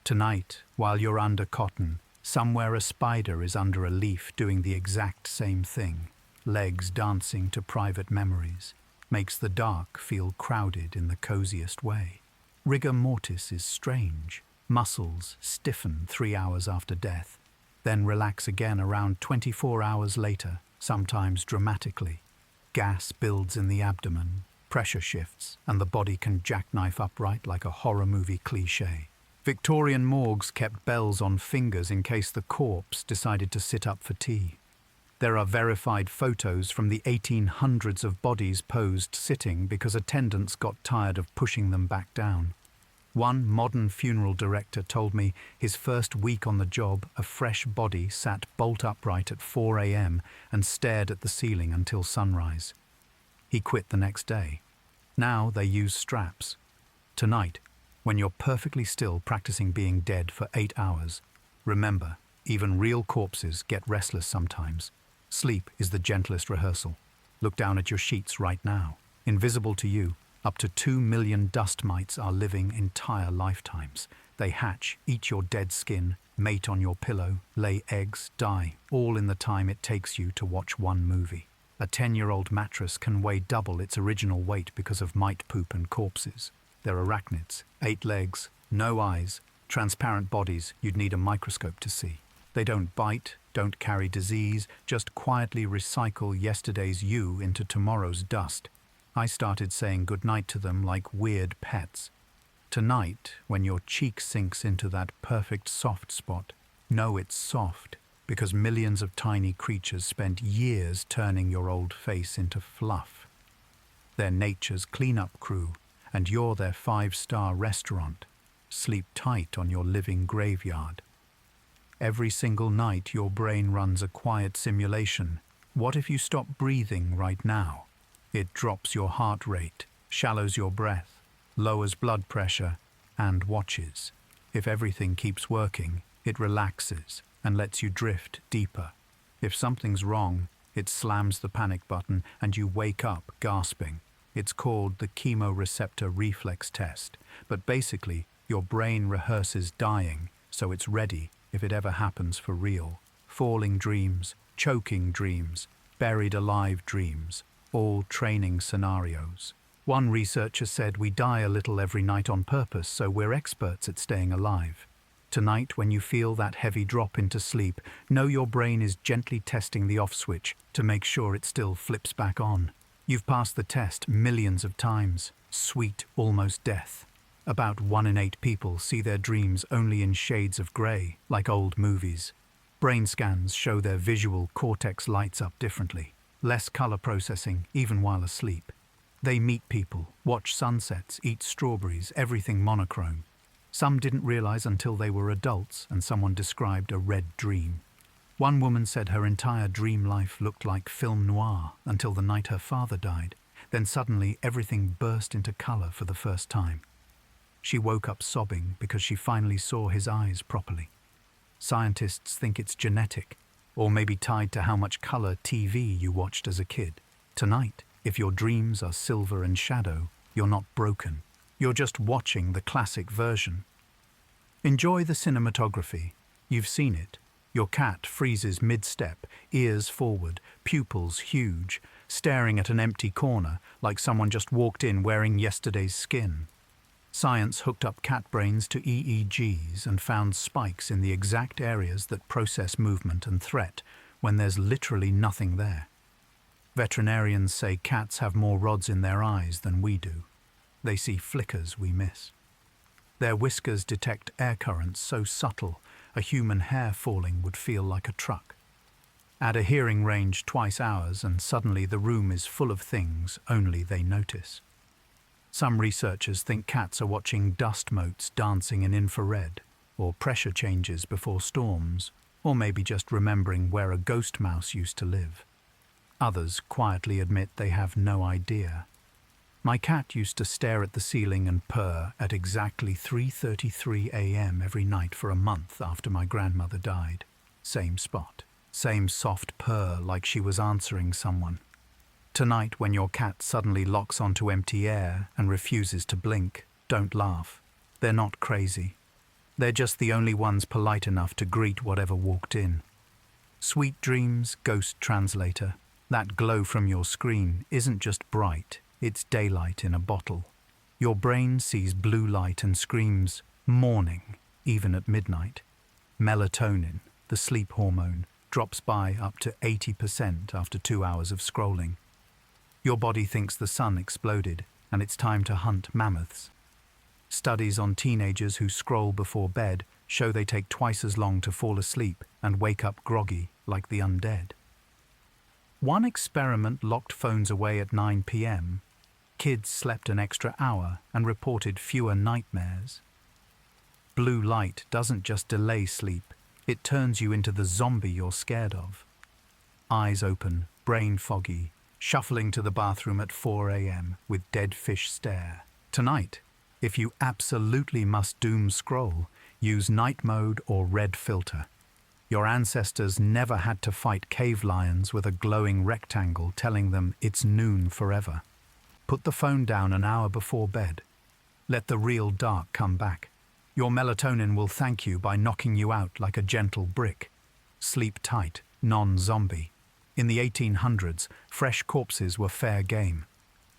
Tonight, while you're under cotton, somewhere a spider is under a leaf doing the exact same thing, legs dancing to private memories, makes the dark feel crowded in the coziest way. Rigor mortis is strange. Muscles stiffen 3 hours after death, then relax again around 24 hours later, sometimes dramatically. Gas builds in the abdomen, pressure shifts, and the body can jackknife upright like a horror movie cliché. Victorian morgues kept bells on fingers in case the corpse decided to sit up for tea. There are verified photos from the 1800s of bodies posed sitting because attendants got tired of pushing them back down. One modern funeral director told me his first week on the job, a fresh body sat bolt upright at 4 a.m. and stared at the ceiling until sunrise. He quit the next day. Now they use straps. Tonight, when you're perfectly still practicing being dead for 8 hours, remember, even real corpses get restless sometimes. Sleep is the gentlest rehearsal. Look down at your sheets right now. Invisible to you, up to 2 million dust mites are living entire lifetimes. They hatch, eat your dead skin, mate on your pillow, lay eggs, die, all in the time it takes you to watch one movie. A 10-year-old mattress can weigh double its original weight because of mite poop and corpses. They're arachnids, 8 legs, no eyes, transparent bodies you'd need a microscope to see. They don't bite, don't carry disease, just quietly recycle yesterday's you into tomorrow's dust. I started saying goodnight to them like weird pets. Tonight, when your cheek sinks into that perfect soft spot, know it's soft, because millions of tiny creatures spent years turning your old face into fluff. They're nature's cleanup crew, and you're their 5-star restaurant. Sleep tight on your living graveyard. Every single night your brain runs a quiet simulation. What if you stop breathing right now? It drops your heart rate, shallows your breath, lowers blood pressure, and watches. If everything keeps working, it relaxes and lets you drift deeper. If something's wrong, it slams the panic button and you wake up gasping. It's called the chemoreceptor reflex test, but basically, your brain rehearses dying, so it's ready if it ever happens for real. Falling dreams, choking dreams, buried alive dreams, all training scenarios. One researcher said we die a little every night on purpose, so we're experts at staying alive. Tonight, when you feel that heavy drop into sleep, know your brain is gently testing the off switch to make sure it still flips back on. You've passed the test millions of times. Sweet, almost death. About 1 in 8 people see their dreams only in shades of grey, like old movies. Brain scans show their visual cortex lights up differently. Less colour processing, even while asleep. They meet people, watch sunsets, eat strawberries, everything monochrome. Some didn't realise until they were adults and someone described a red dream. One woman said her entire dream life looked like film noir until the night her father died. Then suddenly everything burst into colour for the first time. She woke up sobbing because she finally saw his eyes properly. Scientists think it's genetic, or maybe tied to how much colour TV you watched as a kid. Tonight, if your dreams are silver and shadow, you're not broken. You're just watching the classic version. Enjoy the cinematography. You've seen it. Your cat freezes mid-step, ears forward, pupils huge, staring at an empty corner like someone just walked in wearing yesterday's skin. Science hooked up cat brains to EEGs and found spikes in the exact areas that process movement and threat when there's literally nothing there. Veterinarians say cats have more rods in their eyes than we do. They see flickers we miss. Their whiskers detect air currents so subtle a human hair falling would feel like a truck. Add a hearing range twice ours and suddenly the room is full of things only they notice. Some researchers think cats are watching dust motes dancing in infrared, or pressure changes before storms, or maybe just remembering where a ghost mouse used to live. Others quietly admit they have no idea. My cat used to stare at the ceiling and purr at exactly 3:33 a.m. every night for a month after my grandmother died. Same spot. Same soft purr like she was answering someone. Tonight, when your cat suddenly locks onto empty air and refuses to blink, don't laugh. They're not crazy. They're just the only ones polite enough to greet whatever walked in. Sweet dreams, ghost translator. That glow from your screen isn't just bright. It's daylight in a bottle. Your brain sees blue light and screams, morning, even at midnight. Melatonin, the sleep hormone, drops by up to 80% after 2 hours of scrolling. Your body thinks the sun exploded and it's time to hunt mammoths. Studies on teenagers who scroll before bed show they take twice as long to fall asleep and wake up groggy like the undead. One experiment locked phones away at 9 p.m. Kids slept an extra hour and reported fewer nightmares. Blue light doesn't just delay sleep, it turns you into the zombie you're scared of. Eyes open, brain foggy, shuffling to the bathroom at 4 a.m. with dead fish stare. Tonight, if you absolutely must doom scroll, use night mode or red filter. Your ancestors never had to fight cave lions with a glowing rectangle telling them it's noon forever. Put the phone down an hour before bed. Let the real dark come back. Your melatonin will thank you by knocking you out like a gentle brick. Sleep tight, non-zombie. In the 1800s, fresh corpses were fair game.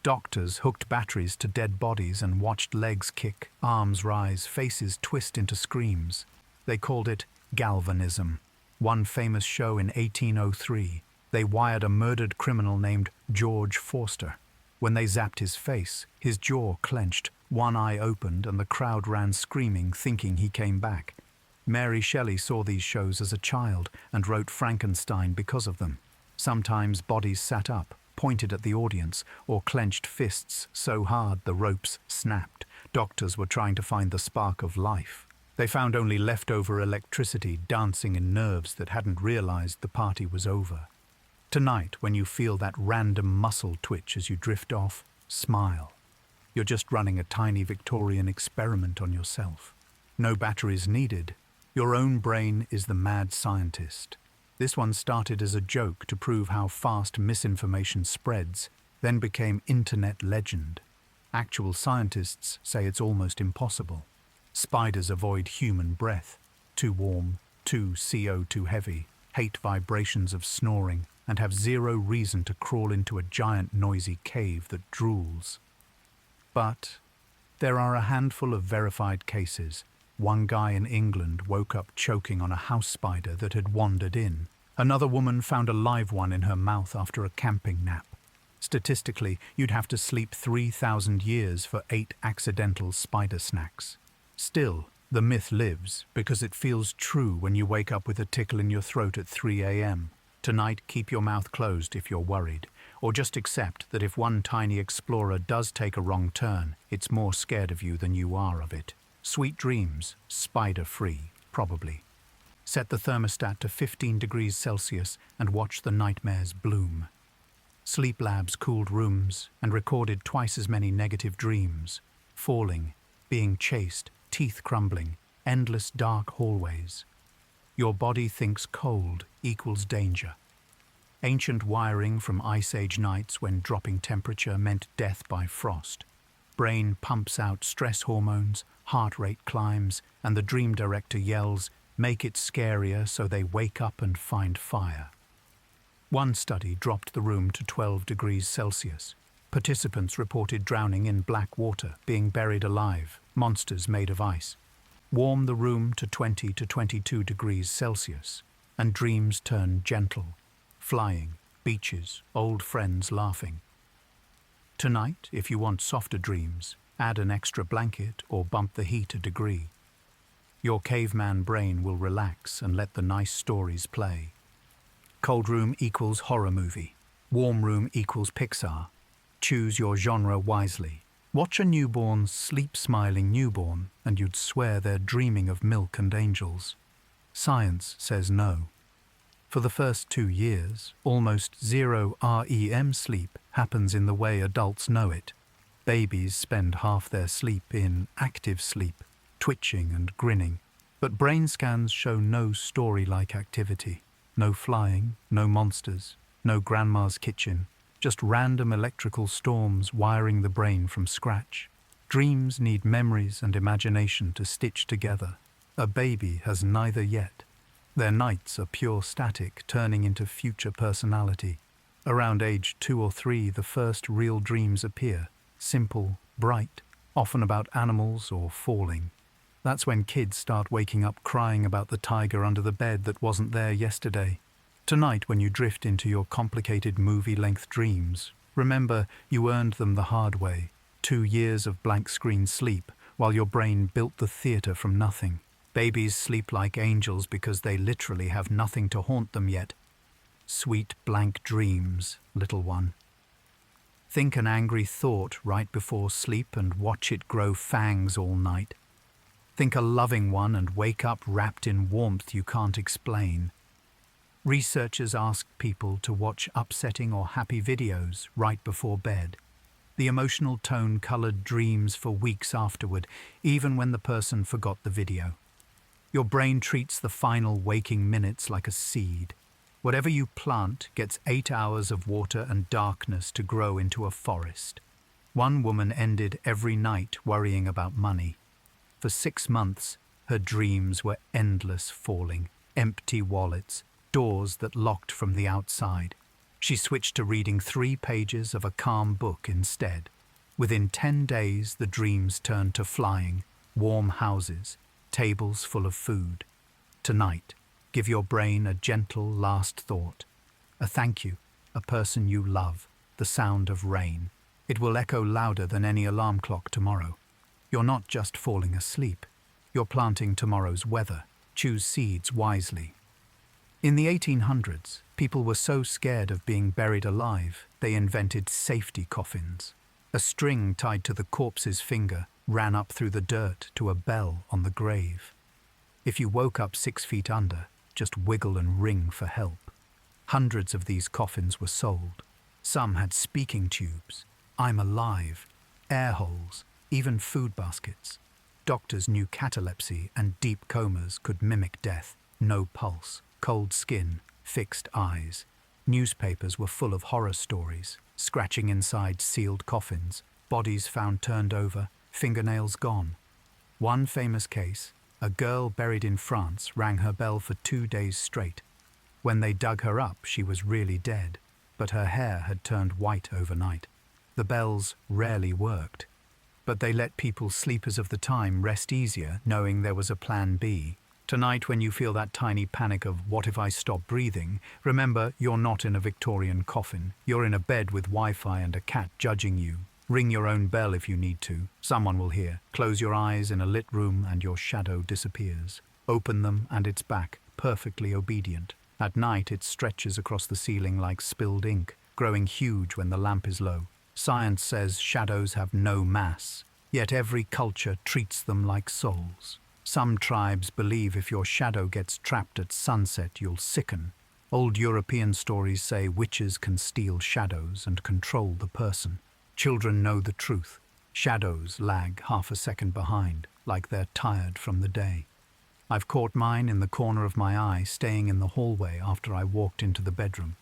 Doctors hooked batteries to dead bodies and watched legs kick, arms rise, faces twist into screams. They called it galvanism. One famous show in 1803, they wired a murdered criminal named George Forster. When they zapped his face, his jaw clenched, one eye opened, and the crowd ran screaming, thinking he came back. Mary Shelley saw these shows as a child and wrote Frankenstein because of them. Sometimes bodies sat up, pointed at the audience, or clenched fists so hard the ropes snapped. Doctors were trying to find the spark of life. They found only leftover electricity dancing in nerves that hadn't realized the party was over. Tonight, when you feel that random muscle twitch as you drift off, smile. You're just running a tiny Victorian experiment on yourself. No batteries needed. Your own brain is the mad scientist. This one started as a joke to prove how fast misinformation spreads. then became internet legend. Actual scientists say it's almost impossible. Spiders avoid human breath. Too warm, too CO2 heavy, hate vibrations of snoring, and have zero reason to crawl into a giant noisy cave that drools. But there are a handful of verified cases. One guy in England woke up choking on a house spider that had wandered in. Another woman found a live one in her mouth after a camping nap. Statistically, you'd have to sleep 3,000 years for 8 accidental spider snacks. Still, the myth lives because it feels true when you wake up with a tickle in your throat at 3 a.m. Tonight, keep your mouth closed if you're worried, or just accept that if one tiny explorer does take a wrong turn, it's more scared of you than you are of it. Sweet dreams, spider-free, probably. Set the thermostat to 15 degrees Celsius and watch the nightmares bloom. Sleep labs cooled rooms and recorded twice as many negative dreams. Falling, being chased, teeth crumbling, endless dark hallways. Your body thinks cold equals danger. Ancient wiring from Ice Age nights when dropping temperature meant death by frost. Brain pumps out stress hormones, heart rate climbs, and the dream director yells, "Make it scarier," so they wake up and find fire. One study dropped the room to 12 degrees Celsius. Participants reported drowning in black water, being buried alive, monsters made of ice. Warm the room to 20 to 22 degrees Celsius, and dreams turn gentle. Flying, beaches, old friends laughing. Tonight, if you want softer dreams, add an extra blanket or bump the heat a degree. Your caveman brain will relax and let the nice stories play. Cold room equals horror movie. Warm room equals Pixar. Choose your genre wisely. Watch a newborn sleep-smiling newborn and you'd swear they're dreaming of milk and angels. Science says no. For the first 2 years, almost zero REM sleep happens in the way adults know it. Babies spend half their sleep in active sleep, twitching and grinning. But brain scans show no story-like activity. No flying, no monsters, no grandma's kitchen, just random electrical storms wiring the brain from scratch. Dreams need memories and imagination to stitch together. A baby has neither yet. Their nights are pure static, turning into future personality. Around age 2 or 3, the first real dreams appear, simple, bright, often about animals or falling. That's when kids start waking up crying about the tiger under the bed that wasn't there yesterday. Tonight, when you drift into your complicated movie-length dreams, remember you earned them the hard way. 2 years of blank screen sleep, while your brain built the theater from nothing. Babies sleep like angels because they literally have nothing to haunt them yet. Sweet blank dreams, little one. Think an angry thought right before sleep and watch it grow fangs all night. Think a loving one and wake up wrapped in warmth you can't explain. Researchers asked people to watch upsetting or happy videos right before bed. The emotional tone colored dreams for weeks afterward, even when the person forgot the video. Your brain treats the final waking minutes like a seed. Whatever you plant gets 8 hours of water and darkness to grow into a forest. One woman ended every night worrying about money. For 6 months, her dreams were endless falling, empty wallets, doors that locked from the outside. She switched to reading 3 pages of a calm book instead. Within 10 days, the dreams turned to flying, warm houses, tables full of food. Tonight, give your brain a gentle last thought. A thank you, a person you love, the sound of rain. It will echo louder than any alarm clock tomorrow. You're not just falling asleep. You're planting tomorrow's weather. Choose seeds wisely. In the 1800s, people were so scared of being buried alive, they invented safety coffins. A string tied to the corpse's finger ran up through the dirt to a bell on the grave. If you woke up 6 feet under, just wiggle and ring for help. Hundreds of these coffins were sold. Some had speaking tubes, "I'm alive," air holes, even food baskets. Doctors knew catalepsy and deep comas could mimic death. No pulse, cold skin, fixed eyes. Newspapers were full of horror stories. scratching inside sealed coffins, bodies found turned over, fingernails gone. One famous case, a girl buried in France rang her bell for 2 days straight. When they dug her up, she was really dead, but her hair had turned white overnight. The bells rarely worked, but they let people sleepers of the time rest easier, knowing there was a plan B. Tonight, when you feel that tiny panic of what if I stop breathing, remember you're not in a Victorian coffin. You're in a bed with Wi-Fi and a cat judging you. Ring your own bell if you need to. Someone will hear. Close your eyes in a lit room and your shadow disappears. Open them and it's back, perfectly obedient. At night it stretches across the ceiling like spilled ink, growing huge when the lamp is low. Science says shadows have no mass, yet every culture treats them like souls. Some tribes believe if your shadow gets trapped at sunset, you'll sicken. Old European stories say witches can steal shadows and control the person. Children know the truth. Shadows lag half a second behind, like they're tired from the day. I've caught mine in the corner of my eye, staying in the hallway after I walked into the bedroom.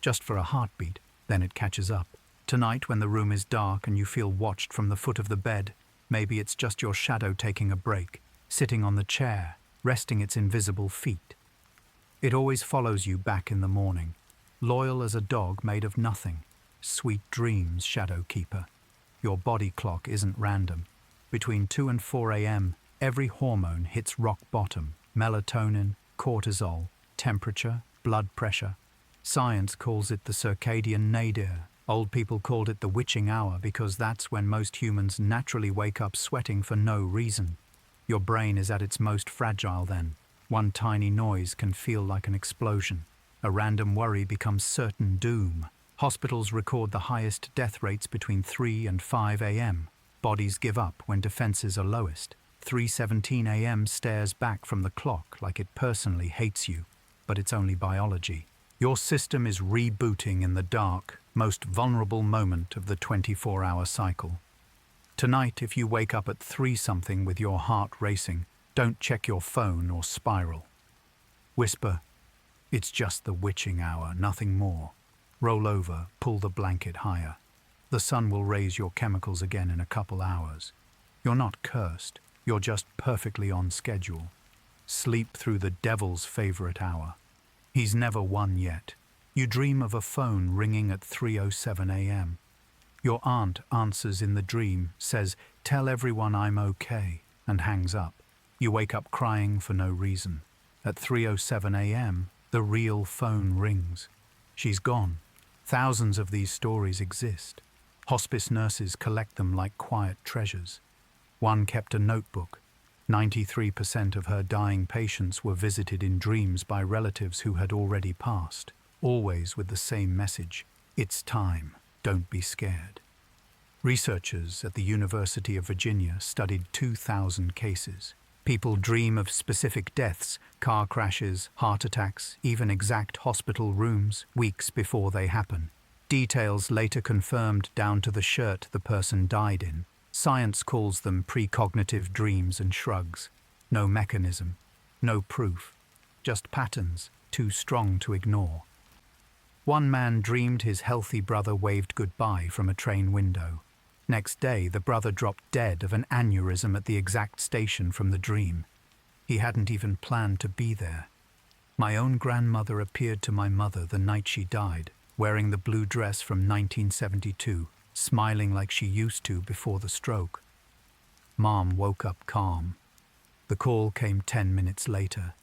Just for a heartbeat, then it catches up. Tonight, when the room is dark and you feel watched from the foot of the bed, maybe it's just your shadow taking a break, sitting on the chair, resting its invisible feet. It always follows you back in the morning, loyal as a dog made of nothing. Sweet dreams, shadow keeper. Your body clock isn't random. Between 2 and 4 a.m., every hormone hits rock bottom. Melatonin, cortisol, temperature, blood pressure. Science calls it the circadian nadir. Old people called it the witching hour because that's when most humans naturally wake up sweating for no reason. Your brain is at its most fragile then. One tiny noise can feel like an explosion. A random worry becomes certain doom. Hospitals record the highest death rates between 3 and 5 a.m. Bodies give up when defenses are lowest. 3:17 a.m. stares back from the clock like it personally hates you, but it's only biology. Your system is rebooting in the dark, most vulnerable moment of the 24-hour cycle. Tonight, if you wake up at 3-something with your heart racing, don't check your phone or spiral. Whisper, "It's just the witching hour, nothing more." Roll over, pull the blanket higher. The sun will raise your chemicals again in a couple hours. You're not cursed, you're just perfectly on schedule. Sleep through the devil's favorite hour. He's never won yet. You dream of a phone ringing at 3:07 a.m. Your aunt answers in the dream, says, "Tell everyone I'm okay," and hangs up. You wake up crying for no reason. At 3:07 a.m., the real phone rings. She's gone. Thousands of these stories exist. Hospice nurses collect them like quiet treasures. One kept a notebook. 93% of her dying patients were visited in dreams by relatives who had already passed, always with the same message: "It's time, don't be scared." Researchers at the University of Virginia studied 2,000 cases. People dream of specific deaths, car crashes, heart attacks, even exact hospital rooms, weeks before they happen. Details later confirmed down to the shirt the person died in. Science calls them precognitive dreams and shrugs. No mechanism, no proof, just patterns too strong to ignore. One man dreamed his healthy brother waved goodbye from a train window. Next day, the brother dropped dead of an aneurysm at the exact station from the dream. He hadn't even planned to be there. My own grandmother appeared to my mother the night she died, wearing the blue dress from 1972, smiling like she used to before the stroke. Mom woke up calm. The call came 10 minutes later.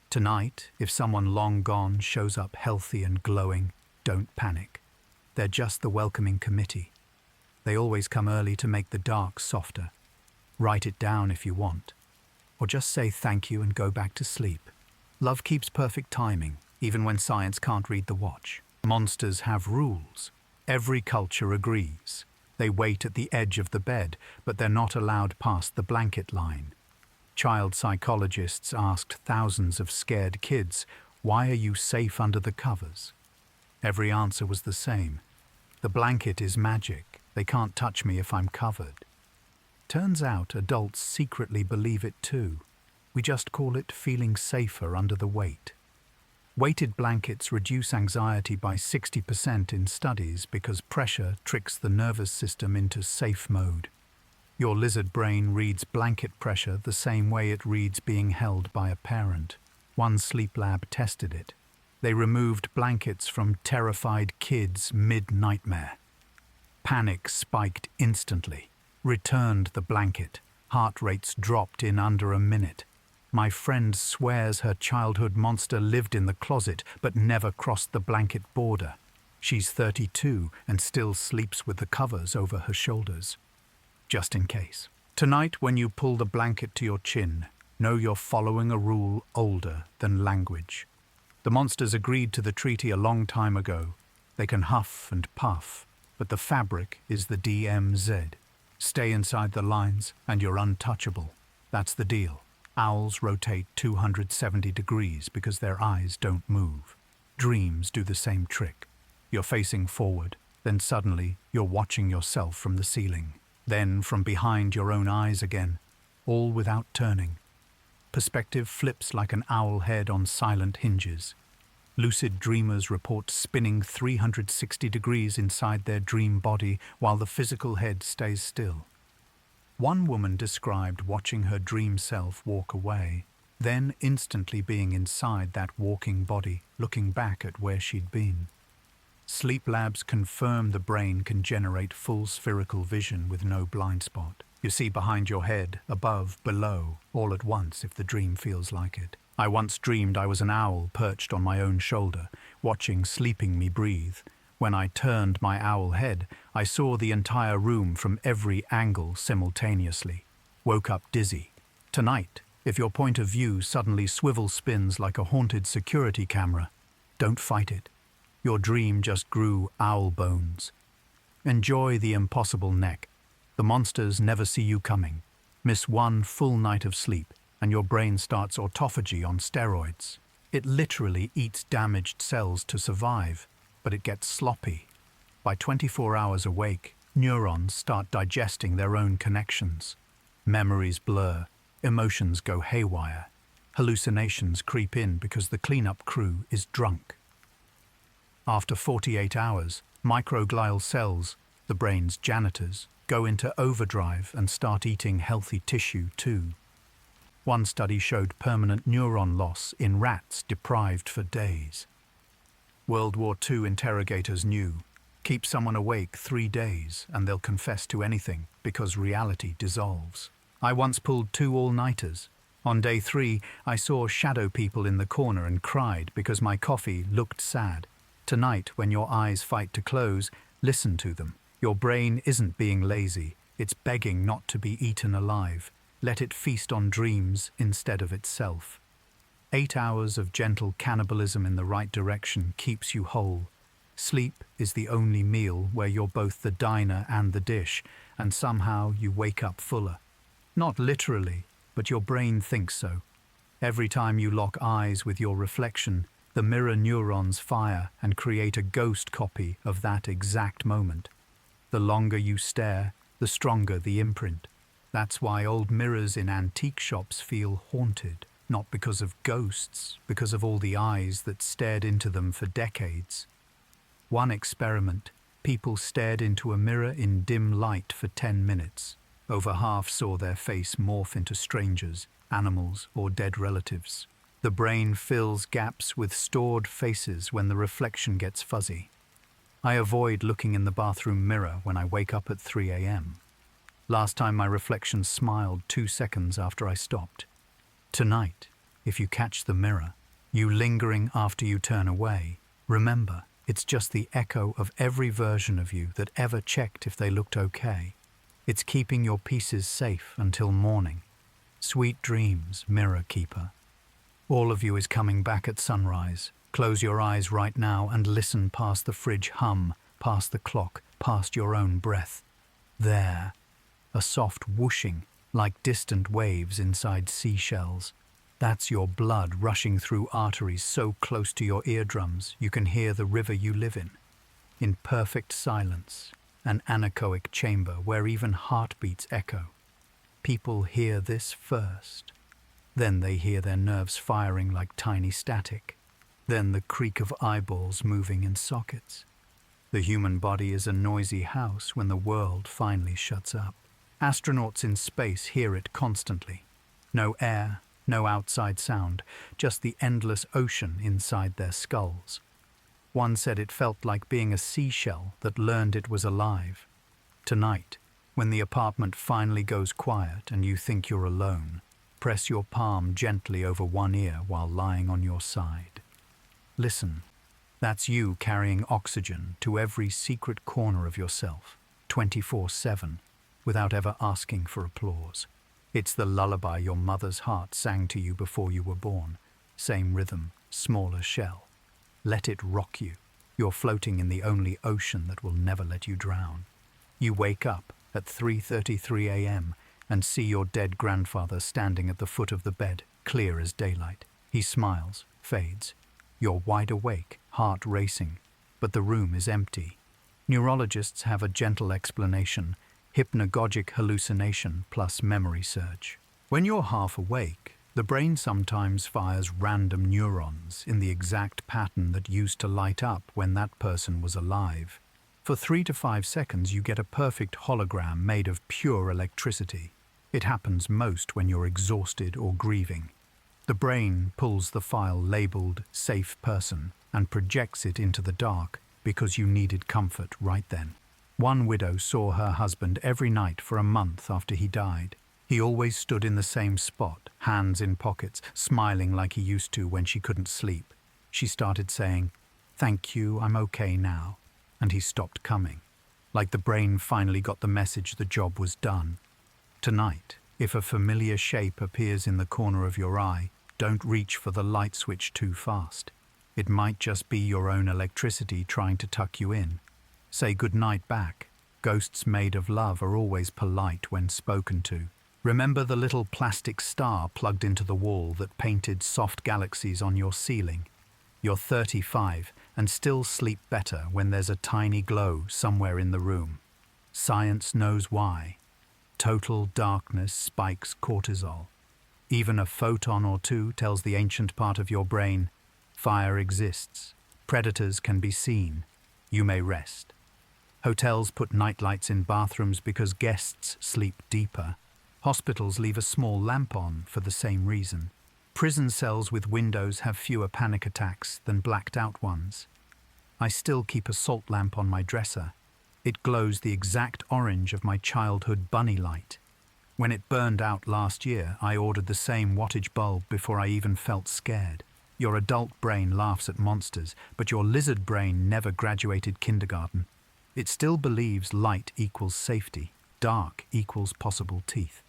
Tonight, if someone long gone shows up healthy and glowing, don't panic. They're just the welcoming committee. They always come early to make the dark softer. Write it down if you want. Or just say thank you and go back to sleep. Love keeps perfect timing, even when science can't read the watch. Monsters have rules. Every culture agrees. They wait at the edge of the bed, but they're not allowed past the blanket line. Child psychologists asked thousands of scared kids, "Why are you safe under the covers?" Every answer was the same. "The blanket is magic. They can't touch me if I'm covered." Turns out adults secretly believe it too. We just call it feeling safer under the weight. Weighted blankets reduce anxiety by 60% in studies because pressure tricks the nervous system into safe mode. Your lizard brain reads blanket pressure the same way it reads being held by a parent. One sleep lab tested it. They removed blankets from terrified kids mid-nightmare. Panic spiked instantly. Returned the blanket. Heart rates dropped in under a minute. My friend swears her childhood monster lived in the closet but never crossed the blanket border. She's 32 and still sleeps with the covers over her shoulders. Just in case. Tonight, when you pull the blanket to your chin, know you're following a rule older than language. The monsters agreed to the treaty a long time ago. They can huff and puff, but the fabric is the DMZ. Stay inside the lines and you're untouchable. That's the deal. Owls rotate 270 degrees because their eyes don't move. Dreams do the same trick. You're facing forward, then suddenly you're watching yourself from the ceiling. Then from behind your own eyes again, all without turning. Perspective flips like an owl head on silent hinges. Lucid dreamers report spinning 360 degrees inside their dream body while the physical head stays still. One woman described watching her dream self walk away, then instantly being inside that walking body, looking back at where she'd been. Sleep labs confirm the brain can generate full spherical vision with no blind spot. You see behind your head, above, below, all at once if the dream feels like it. I once dreamed I was an owl perched on my own shoulder, watching sleeping me breathe. When I turned my owl head, I saw the entire room from every angle simultaneously. Woke up dizzy. Tonight, if your point of view suddenly swivel spins like a haunted security camera, don't fight it. Your dream just grew owl bones. Enjoy the impossible neck. The monsters never see you coming. Miss one full night of sleep, and your brain starts autophagy on steroids. It literally eats damaged cells to survive, but it gets sloppy. By 24 hours awake, neurons start digesting their own connections. Memories blur, emotions go haywire. Hallucinations creep in because the cleanup crew is drunk. After 48 hours, microglial cells, the brain's janitors, go into overdrive and start eating healthy tissue too. One study showed permanent neuron loss in rats deprived for days. World War II interrogators knew, keep someone awake 3 days and they'll confess to anything because reality dissolves. I once pulled 2 all-nighters. On day 3, I saw shadow people in the corner and cried because my coffee looked sad. Tonight, when your eyes fight to close, listen to them. Your brain isn't being lazy, it's begging not to be eaten alive. Let it feast on dreams instead of itself. 8 hours of gentle cannibalism in the right direction keeps you whole. Sleep is the only meal where you're both the diner and the dish, and somehow you wake up fuller. Not literally, but your brain thinks so. Every time you lock eyes with your reflection, the mirror neurons fire and create a ghost copy of that exact moment. The longer you stare, the stronger the imprint. That's why old mirrors in antique shops feel haunted. Not because of ghosts, because of all the eyes that stared into them for decades. One experiment, people stared into a mirror in dim light for 10 minutes. Over half saw their face morph into strangers, animals, or dead relatives. The brain fills gaps with stored faces when the reflection gets fuzzy. I avoid looking in the bathroom mirror when I wake up at 3 a.m. Last time my reflection smiled 2 seconds after I stopped. Tonight, if you catch the mirror, you lingering after you turn away, remember, it's just the echo of every version of you that ever checked if they looked okay. It's keeping your pieces safe until morning. Sweet dreams, mirror keeper. All of you is coming back at sunrise. Close your eyes right now and listen past the fridge hum, past the clock, past your own breath. There, a soft whooshing, like distant waves inside seashells. That's your blood rushing through arteries so close to your eardrums you can hear the river you live in. In perfect silence, an anechoic chamber where even heartbeats echo. People hear this first. Then they hear their nerves firing like tiny static. Then the creak of eyeballs moving in sockets. The human body is a noisy house when the world finally shuts up. Astronauts in space hear it constantly. No air, no outside sound, just the endless ocean inside their skulls. One said it felt like being a seashell that learned it was alive. Tonight, when the apartment finally goes quiet and you think you're alone, press your palm gently over one ear while lying on your side. Listen. That's you carrying oxygen to every secret corner of yourself, 24/7, without ever asking for applause. It's the lullaby your mother's heart sang to you before you were born. Same rhythm, smaller shell. Let it rock you. You're floating in the only ocean that will never let you drown. You wake up at 3:33 a.m. and see your dead grandfather standing at the foot of the bed, clear as daylight. He smiles, fades. You're wide awake, heart racing, but the room is empty. Neurologists have a gentle explanation: hypnagogic hallucination plus memory surge. When you're half awake, the brain sometimes fires random neurons in the exact pattern that used to light up when that person was alive. For 3 to 5 seconds, you get a perfect hologram made of pure electricity. It happens most when you're exhausted or grieving. The brain pulls the file labeled safe person and projects it into the dark because you needed comfort right then. One widow saw her husband every night for a month after he died. He always stood in the same spot, hands in pockets, smiling like he used to when she couldn't sleep. She started saying, "Thank you, I'm okay now," and he stopped coming. Like the brain finally got the message the job was done. Tonight, if a familiar shape appears in the corner of your eye, don't reach for the light switch too fast. It might just be your own electricity trying to tuck you in. Say goodnight back. Ghosts made of love are always polite when spoken to. Remember the little plastic star plugged into the wall that painted soft galaxies on your ceiling? You're 35 and still sleep better when there's a tiny glow somewhere in the room. Science knows why. Total darkness spikes cortisol. Even a photon or two tells the ancient part of your brain, fire exists. Predators can be seen. You may rest. Hotels put nightlights in bathrooms because guests sleep deeper. Hospitals leave a small lamp on for the same reason. Prison cells with windows have fewer panic attacks than blacked out ones. I still keep a salt lamp on my dresser. It glows the exact orange of my childhood bunny light. When it burned out last year, I ordered the same wattage bulb before I even felt scared. Your adult brain laughs at monsters, but your lizard brain never graduated kindergarten. It still believes light equals safety, dark equals possible teeth.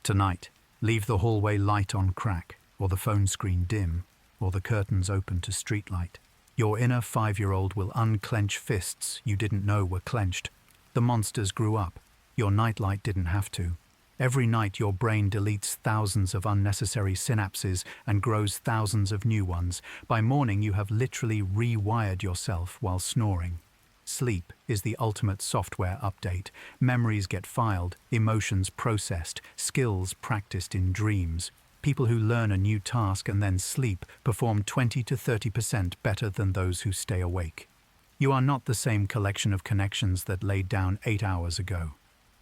Tonight, leave the hallway light on crack, or the phone screen dim, or the curtains open to streetlight. Your inner 5-year-old will unclench fists you didn't know were clenched. The monsters grew up. Your nightlight didn't have to. Every night your brain deletes thousands of unnecessary synapses and grows thousands of new ones. By morning you have literally rewired yourself while snoring. Sleep is the ultimate software update. Memories get filed, emotions processed, skills practiced in dreams. People who learn a new task and then sleep perform 20 to 30% better than those who stay awake. You are not the same collection of connections that laid down 8 hours ago.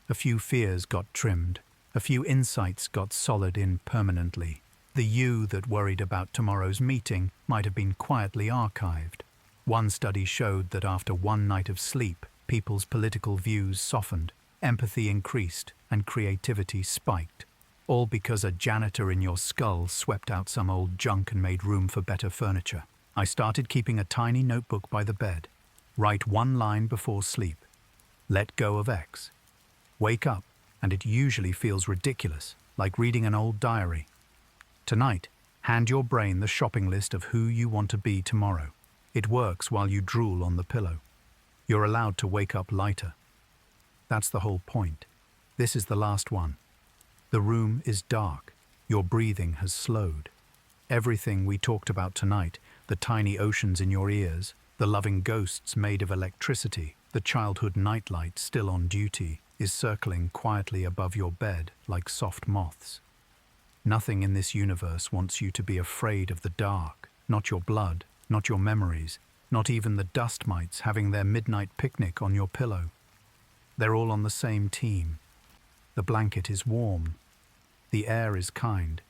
A few fears got trimmed. A few insights got solid in permanently. The you that worried about tomorrow's meeting might have been quietly archived. One study showed that after one night of sleep, people's political views softened, empathy increased, and creativity spiked. All because a janitor in your skull swept out some old junk and made room for better furniture. I started keeping a tiny notebook by the bed. Write one line before sleep. Let go of X. Wake up, and it usually feels ridiculous, like reading an old diary. Tonight, hand your brain the shopping list of who you want to be tomorrow. It works while you drool on the pillow. You're allowed to wake up lighter. That's the whole point. This is the last one. The room is dark. Your breathing has slowed. Everything we talked about tonight, the tiny oceans in your ears, the loving ghosts made of electricity, the childhood nightlight still on duty, is circling quietly above your bed like soft moths. Nothing in this universe wants you to be afraid of the dark. Not your blood, not your memories, not even the dust mites having their midnight picnic on your pillow. They're all on the same team. The blanket is warm. The air is kind.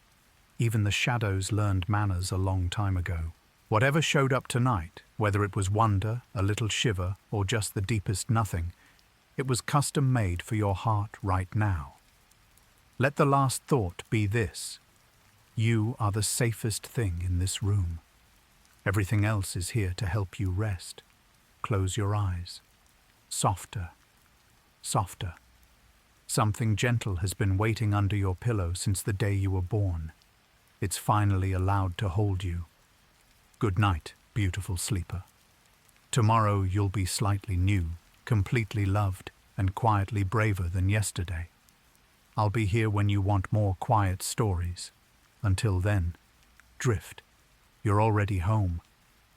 Even the shadows learned manners a long time ago. Whatever showed up tonight, whether it was wonder, a little shiver, or just the deepest nothing, it was custom made for your heart right now. Let the last thought be this: you are the safest thing in this room. Everything else is here to help you rest. Close your eyes. Softer, softer. Something gentle has been waiting under your pillow since the day you were born. It's finally allowed to hold you. Good night, beautiful sleeper. Tomorrow you'll be slightly new, completely loved, and quietly braver than yesterday. I'll be here when you want more quiet stories. Until then, drift. You're already home.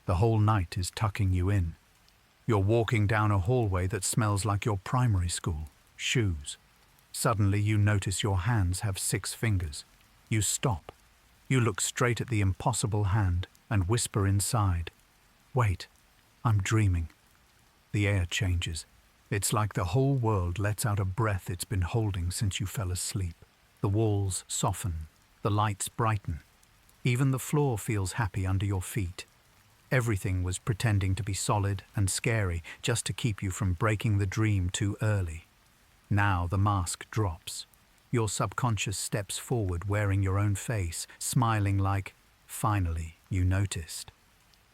The whole night is tucking you in. You're walking down a hallway that smells like your primary school. Shoes. Suddenly you notice your hands have 6 fingers. You stop. You look straight at the impossible hand and whisper inside, "Wait, I'm dreaming." The air changes. It's like the whole world lets out a breath it's been holding since you fell asleep. The walls soften. The lights brighten. Even the floor feels happy under your feet. Everything was pretending to be solid and scary just to keep you from breaking the dream too early. Now the mask drops. Your subconscious steps forward wearing your own face, smiling like, finally, you noticed.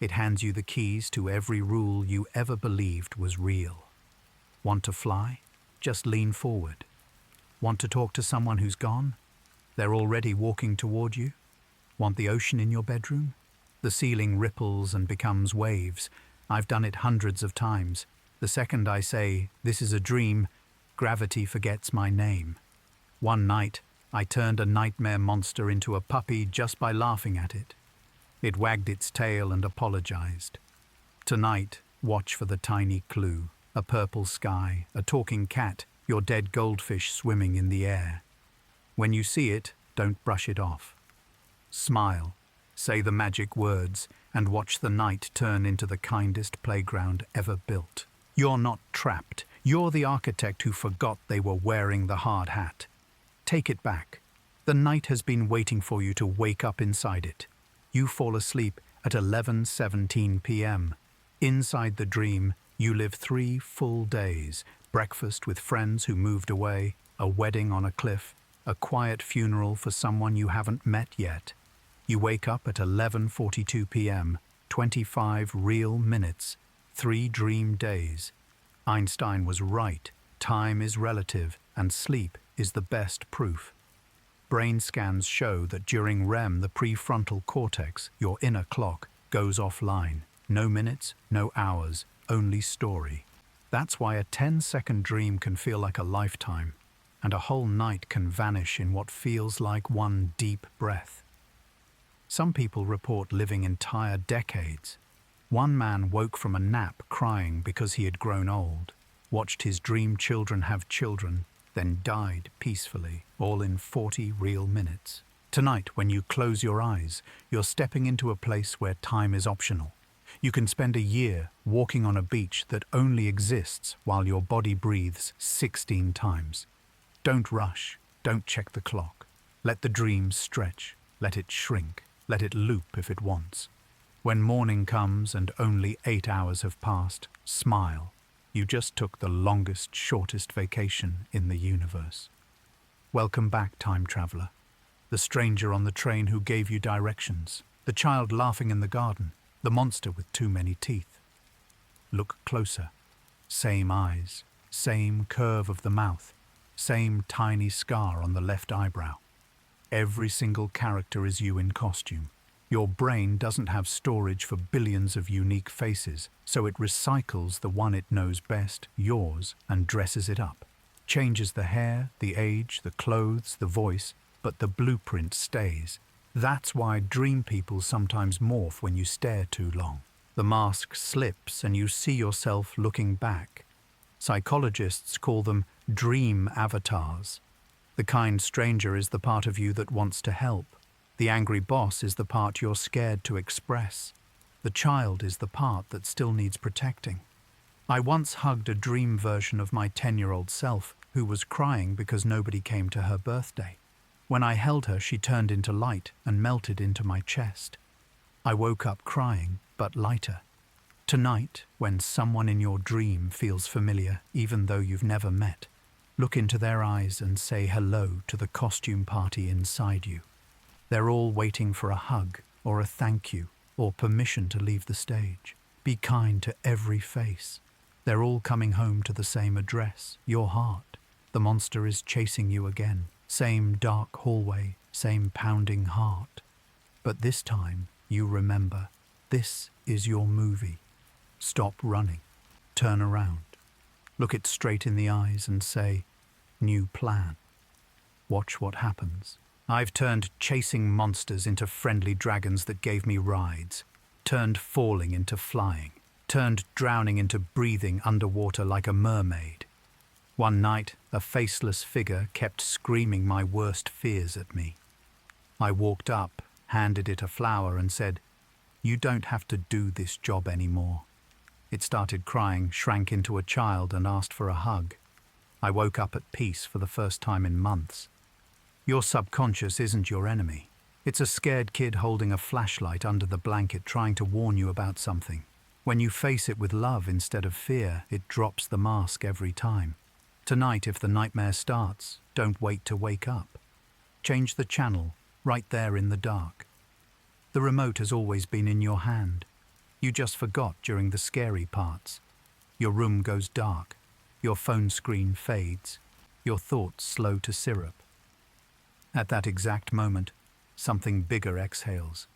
It hands you the keys to every rule you ever believed was real. Want to fly? Just lean forward. Want to talk to someone who's gone? They're already walking toward you. Want the ocean in your bedroom? The ceiling ripples and becomes waves. I've done it hundreds of times. The second I say, "This is a dream," gravity forgets my name. One night, I turned a nightmare monster into a puppy just by laughing at it. It wagged its tail and apologized. Tonight, watch for the tiny clue. A purple sky, a talking cat, your dead goldfish swimming in the air. When you see it, don't brush it off. Smile, say the magic words, and watch the night turn into the kindest playground ever built. You're not trapped. You're the architect who forgot they were wearing the hard hat. Take it back. The night has been waiting for you to wake up inside it. You fall asleep at 11:17 p.m. Inside the dream, you live 3 full days, breakfast with friends who moved away, a wedding on a cliff, a quiet funeral for someone you haven't met yet. You wake up at 11:42 p.m., 25 real minutes, 3 dream days. Einstein was right. Time is relative, and sleep is the best proof. Brain scans show that during REM, the prefrontal cortex, your inner clock, goes offline. No minutes, no hours, only story. That's why a 10-second dream can feel like a lifetime, and a whole night can vanish in what feels like one deep breath. Some people report living entire decades. One man woke from a nap crying because he had grown old, watched his dream children have children, then died peacefully, all in 40 real minutes. Tonight, when you close your eyes, you're stepping into a place where time is optional. You can spend a year walking on a beach that only exists while your body breathes 16 times. Don't rush. Don't check the clock. Let the dream stretch. Let it shrink. Let it loop if it wants. When morning comes and only 8 hours have passed, smile. You just took the longest, shortest vacation in the universe. Welcome back, time traveler. The stranger on the train who gave you directions. The child laughing in the garden. The monster with too many teeth. Look closer. Same eyes. Same curve of the mouth. Same tiny scar on the left eyebrow. Every single character is you in costume. Your brain doesn't have storage for billions of unique faces, so it recycles the one it knows best, yours, and dresses it up. Changes the hair, the age, the clothes, the voice, but the blueprint stays. That's why dream people sometimes morph when you stare too long. The mask slips and you see yourself looking back. Psychologists call them dream avatars. The kind stranger is the part of you that wants to help. The angry boss is the part you're scared to express. The child is the part that still needs protecting. I once hugged a dream version of my 10-year-old self who was crying because nobody came to her birthday. When I held her, she turned into light and melted into my chest. I woke up crying, but lighter. Tonight, when someone in your dream feels familiar, even though you've never met, look into their eyes and say hello to the costume party inside you. They're all waiting for a hug, or a thank you, or permission to leave the stage. Be kind to every face. They're all coming home to the same address, your heart. The monster is chasing you again. Same dark hallway, same pounding heart. But this time, you remember, this is your movie. Stop running. Turn around. Look it straight in the eyes and say, new plan. Watch what happens. I've turned chasing monsters into friendly dragons that gave me rides, turned falling into flying, turned drowning into breathing underwater like a mermaid. One night, a faceless figure kept screaming my worst fears at me. I walked up, handed it a flower and said, "You don't have to do this job anymore." It started crying, shrank into a child and asked for a hug. I woke up at peace for the first time in months. Your subconscious isn't your enemy. It's a scared kid holding a flashlight under the blanket trying to warn you about something. When you face it with love instead of fear, it drops the mask every time. Tonight, if the nightmare starts, don't wait to wake up. Change the channel, right there in the dark. The remote has always been in your hand. You just forgot during the scary parts. Your room goes dark. Your phone screen fades. Your thoughts slow to syrup. At that exact moment, something bigger exhales.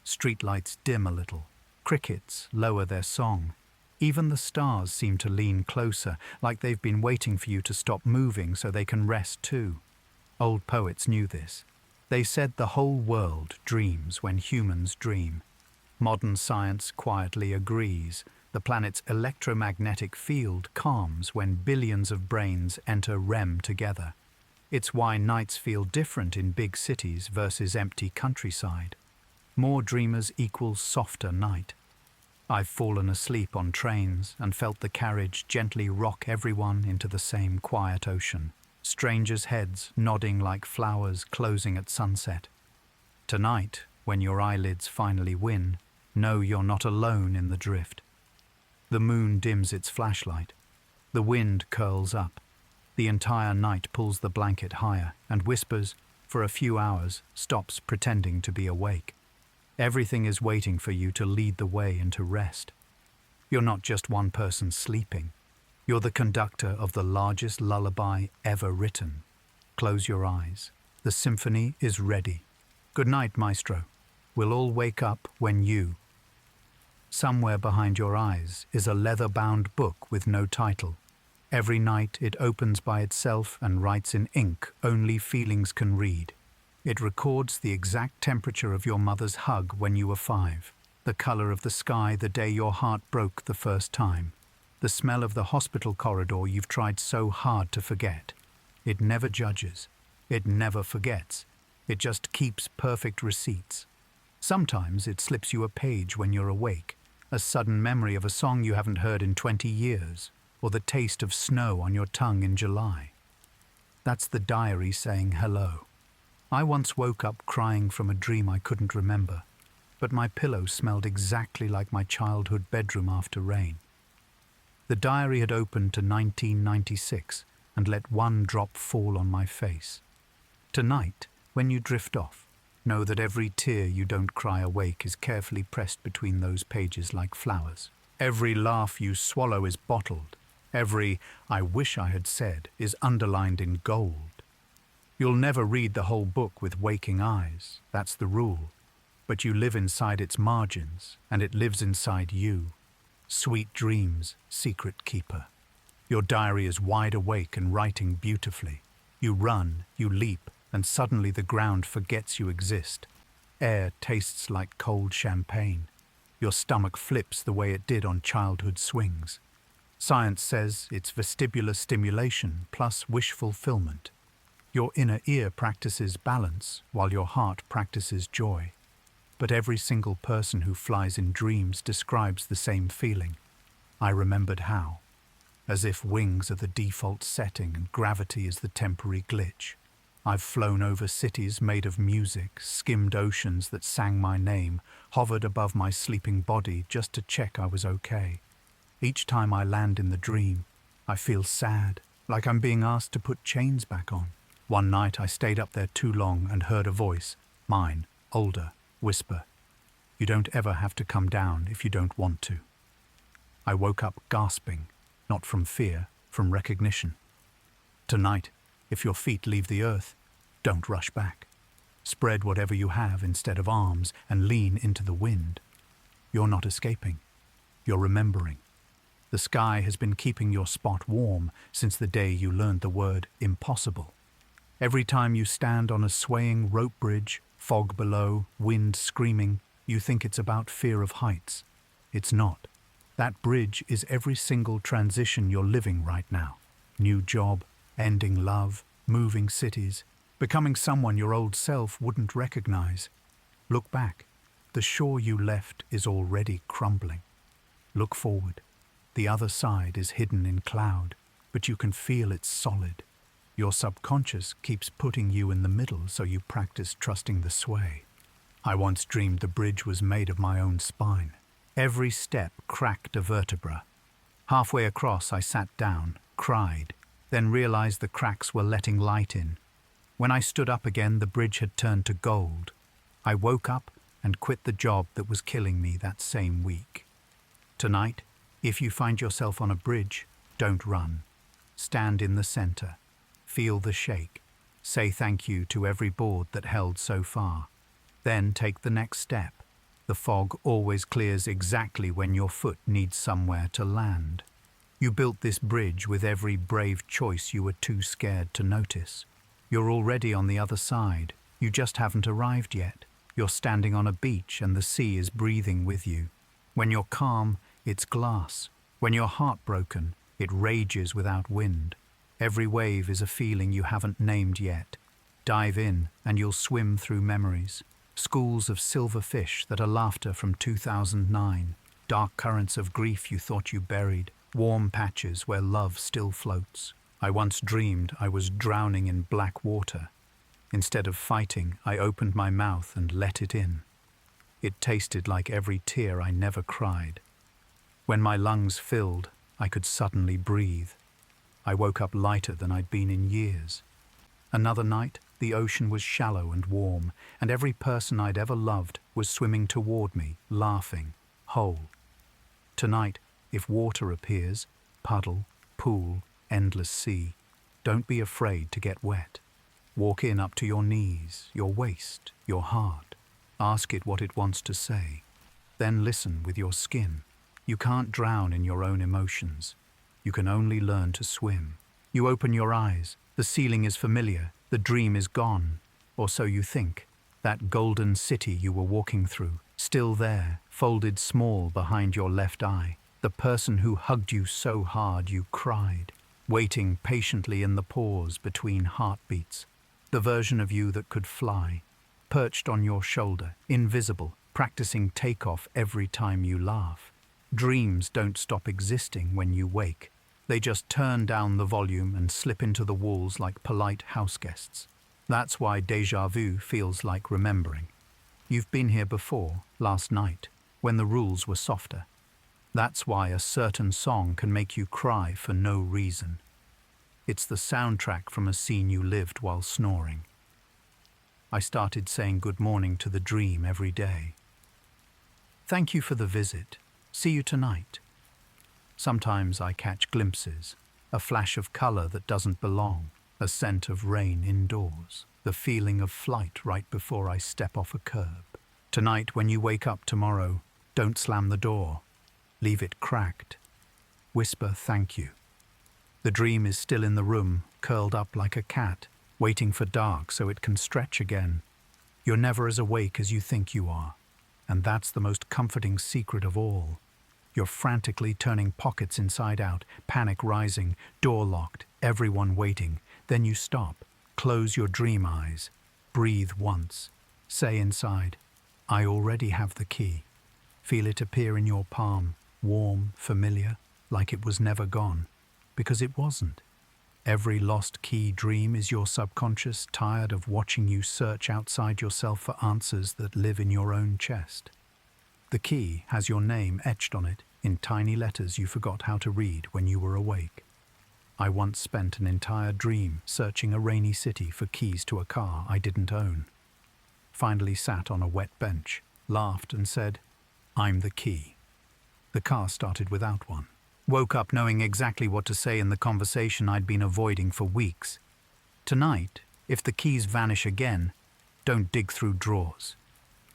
Streetlights dim a little. Crickets lower their song. Even the stars seem to lean closer, like they've been waiting for you to stop moving so they can rest too. Old poets knew this. They said the whole world dreams when humans dream. Modern science quietly agrees. The planet's electromagnetic field calms when billions of brains enter REM together. It's why nights feel different in big cities versus empty countryside. More dreamers equals softer night. I've fallen asleep on trains and felt the carriage gently rock everyone into the same quiet ocean. Strangers' heads nodding like flowers closing at sunset. Tonight, when your eyelids finally win, know you're not alone in the drift. The moon dims its flashlight. The wind curls up. The entire night pulls the blanket higher and whispers, for a few hours, stops pretending to be awake. Everything is waiting for you to lead the way into rest. You're not just one person sleeping. You're the conductor of the largest lullaby ever written. Close your eyes. The symphony is ready. Good night, maestro. We'll all wake up when you. Somewhere behind your eyes is a leather-bound book with no title. Every night it opens by itself and writes in ink only feelings can read. It records the exact temperature of your mother's hug when you were 5, the color of the sky the day your heart broke the first time, the smell of the hospital corridor you've tried so hard to forget. It never judges. It never forgets. It just keeps perfect receipts. Sometimes it slips you a page when you're awake, a sudden memory of a song you haven't heard in 20 years, or the taste of snow on your tongue in July. That's the diary saying hello. I once woke up crying from a dream I couldn't remember, but my pillow smelled exactly like my childhood bedroom after rain. The diary had opened to 1996 and let one drop fall on my face. Tonight, when you drift off, know that every tear you don't cry awake is carefully pressed between those pages like flowers. Every laugh you swallow is bottled. Every "I wish I had said" is underlined in gold. You'll never read the whole book with waking eyes, that's the rule. But you live inside its margins, and it lives inside you. Sweet dreams, secret keeper. Your diary is wide awake and writing beautifully. You run, you leap, and suddenly the ground forgets you exist. Air tastes like cold champagne. Your stomach flips the way it did on childhood swings. Science says it's vestibular stimulation plus wish fulfillment. Your inner ear practices balance while your heart practices joy. But every single person who flies in dreams describes the same feeling. I remembered how. As if wings are the default setting and gravity is the temporary glitch. I've flown over cities made of music, skimmed oceans that sang my name, hovered above my sleeping body just to check I was okay. Each time I land in the dream, I feel sad, like I'm being asked to put chains back on. One night I stayed up there too long and heard a voice, mine, older, whisper, "You don't ever have to come down if you don't want to." I woke up gasping, not from fear, from recognition. Tonight, if your feet leave the earth, don't rush back. Spread whatever you have instead of arms and lean into the wind. You're not escaping. You're remembering. The sky has been keeping your spot warm since the day you learned the word impossible. Every time you stand on a swaying rope bridge, fog below, wind screaming, you think it's about fear of heights. It's not. That bridge is every single transition you're living right now. New job, ending love, moving cities, becoming someone your old self wouldn't recognize. Look back. The shore you left is already crumbling. Look forward. The other side is hidden in cloud, but you can feel it's solid. Your subconscious keeps putting you in the middle so you practice trusting the sway. I once dreamed the bridge was made of my own spine. Every step cracked a vertebra. Halfway across, I sat down, cried, then realized the cracks were letting light in. When I stood up again, the bridge had turned to gold. I woke up and quit the job that was killing me that same week. Tonight, if you find yourself on a bridge, don't run. Stand in the center. Feel the shake. Say thank you to every board that held so far. Then take the next step. The fog always clears exactly when your foot needs somewhere to land. You built this bridge with every brave choice you were too scared to notice. You're already on the other side. You just haven't arrived yet. You're standing on a beach and the sea is breathing with you. When you're calm, it's glass. When you're heartbroken, it rages without wind. Every wave is a feeling you haven't named yet. Dive in and you'll swim through memories. Schools of silver fish that are laughter from 2009. Dark currents of grief you thought you buried. Warm patches where love still floats. I once dreamed I was drowning in black water. Instead of fighting, I opened my mouth and let it in. It tasted like every tear I never cried. When my lungs filled, I could suddenly breathe. I woke up lighter than I'd been in years. Another night, the ocean was shallow and warm, and every person I'd ever loved was swimming toward me, laughing, whole. Tonight, if water appears, puddle, pool, endless sea, don't be afraid to get wet. Walk in up to your knees, your waist, your heart. Ask it what it wants to say. Then listen with your skin. You can't drown in your own emotions. You can only learn to swim. You open your eyes. The ceiling is familiar. The dream is gone. Or so you think. That golden city you were walking through, still there, folded small behind your left eye. The person who hugged you so hard you cried. Waiting patiently in the pause between heartbeats. The version of you that could fly. Perched on your shoulder, invisible, practicing takeoff every time you laugh. Dreams don't stop existing when you wake. They just turn down the volume and slip into the walls like polite houseguests. That's why déjà vu feels like remembering. You've been here before, last night, when the rules were softer. That's why a certain song can make you cry for no reason. It's the soundtrack from a scene you lived while snoring. I started saying good morning to the dream every day. Thank you for the visit. See you tonight. Sometimes I catch glimpses, a flash of color that doesn't belong, a scent of rain indoors, the feeling of flight right before I step off a curb. Tonight, when you wake up tomorrow, don't slam the door. Leave it cracked. Whisper thank you. The dream is still in the room, curled up like a cat, waiting for dark so it can stretch again. You're never as awake as you think you are. And that's the most comforting secret of all. You're frantically turning pockets inside out, panic rising, door locked, everyone waiting. Then you stop, Close your dream eyes. Breathe once. Say inside, I already have the key. Feel it appear in your palm, warm, familiar, like it was never gone, because it wasn't. Every lost key dream is your subconscious tired of watching you search outside yourself for answers that live in your own chest. The key has your name etched on it in tiny letters you forgot how to read when you were awake. I once spent an entire dream searching a rainy city for keys to a car I didn't own. Finally sat on a wet bench, laughed and said, I'm the key. The car started without one. Woke up knowing exactly what to say in the conversation I'd been avoiding for weeks. Tonight, if the keys vanish again, don't dig through drawers.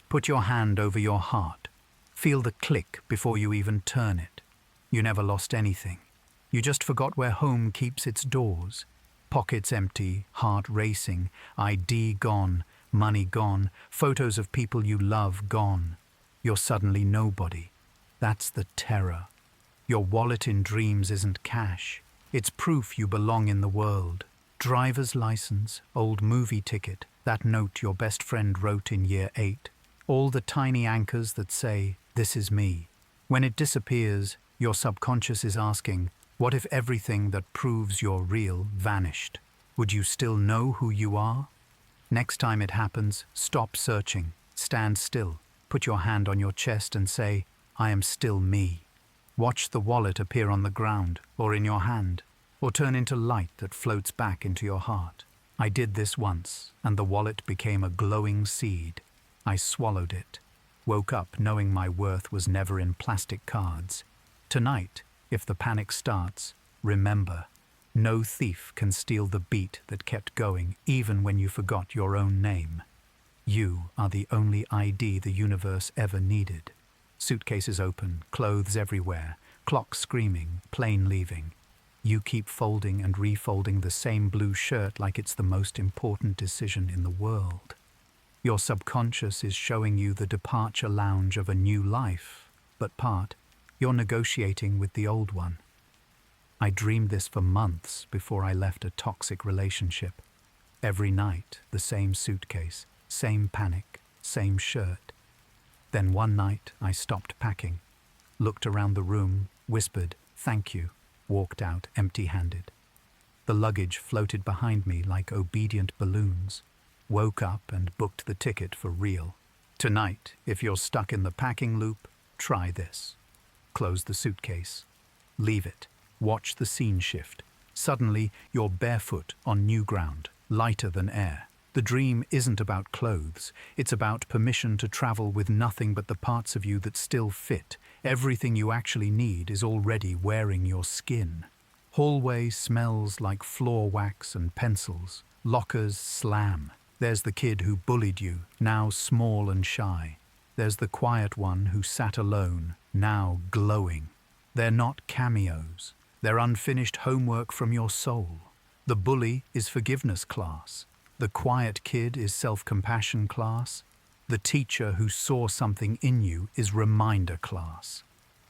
Put your hand over your heart. Feel the click before you even turn it. You never lost anything. You just forgot where home keeps its doors. Pockets empty, heart racing, ID gone, money gone, photos of people you love gone. You're suddenly nobody. That's the terror. Your wallet in dreams isn't cash. It's proof you belong in the world. Driver's license, old movie ticket, that note your best friend wrote in year 8. All the tiny anchors that say, this is me. When it disappears, your subconscious is asking, what if everything that proves you're real vanished? Would you still know who you are? Next time it happens, stop searching. Stand still. Put your hand on your chest and say, I am still me. Watch the wallet appear on the ground or in your hand, or turn into light that floats back into your heart. I did this once, and the wallet became a glowing seed. I swallowed it. Woke up knowing my worth was never in plastic cards. Tonight, if the panic starts, remember, no thief can steal the beat that kept going even when you forgot your own name. You are the only ID the universe ever needed. Suitcases open, clothes everywhere, clocks screaming, plane leaving. You keep folding and refolding the same blue shirt like it's the most important decision in the world. Your subconscious is showing you the departure lounge of a new life, but part, you're negotiating with the old one. I dreamed this for months before I left a toxic relationship. Every night, the same suitcase, same panic, same shirt. Then one night, I stopped packing, looked around the room, whispered, thank you, walked out empty-handed. The luggage floated behind me like obedient balloons. Woke up and booked the ticket for real. Tonight, if you're stuck in the packing loop, try this. Close the suitcase. Leave it. Watch the scene shift. Suddenly, you're barefoot on new ground, lighter than air. The dream isn't about clothes. It's about permission to travel with nothing but the parts of you that still fit. Everything you actually need is already wearing your skin. Hallway smells like floor wax and pencils. Lockers slam. There's the kid who bullied you, now small and shy. There's the quiet one who sat alone, now glowing. They're not cameos. They're unfinished homework from your soul. The bully is forgiveness class. The quiet kid is self-compassion class. The teacher who saw something in you is reminder class.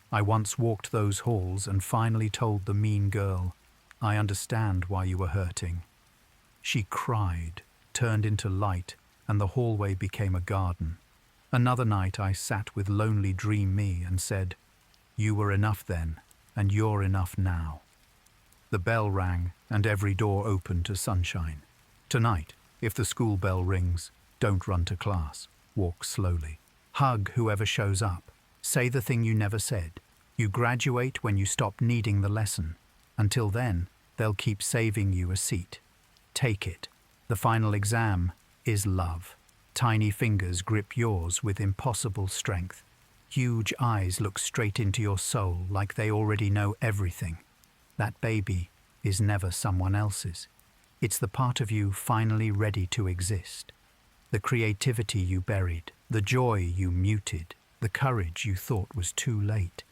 I once walked those halls and finally told the mean girl, I understand why you were hurting. She cried, turned into light, and the hallway became a garden. Another night I sat with lonely dream me and said, you were enough then, and you're enough now. The bell rang, and every door opened to sunshine. Tonight, if the school bell rings, don't run to class. Walk slowly. Hug whoever shows up. Say the thing you never said. You graduate when you stop needing the lesson. Until then, they'll keep saving you a seat. Take it. The final exam is love. Tiny fingers grip yours with impossible strength. Huge eyes look straight into your soul like they already know everything. That baby is never someone else's. It's the part of you finally ready to exist. The creativity you buried, the joy you muted, the courage you thought was too late.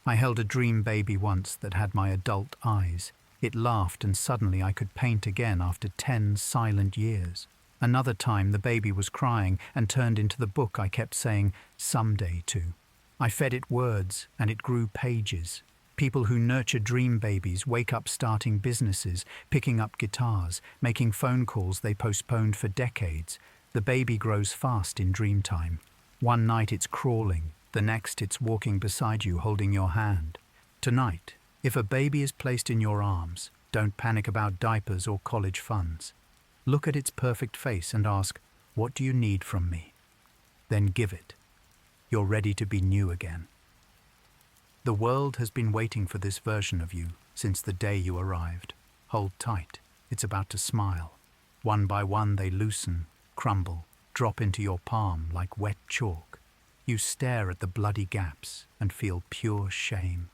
I held a dream baby once that had my adult eyes. It laughed and suddenly I could paint again after 10 silent years. Another time the baby was crying and turned into the book I kept saying someday to. I fed it words and it grew pages. People who nurture dream babies wake up starting businesses, picking up guitars, making phone calls they postponed for decades. The baby grows fast in dream time. One night it's crawling, the next it's walking beside you holding your hand. Tonight, if a baby is placed in your arms, don't panic about diapers or college funds. Look at its perfect face and ask, "What do you need from me?" Then give it. You're ready to be new again. The world has been waiting for this version of you since the day you arrived. Hold tight, it's about to smile. One by one they loosen, crumble, drop into your palm like wet chalk. You stare at the bloody gaps and feel pure shame.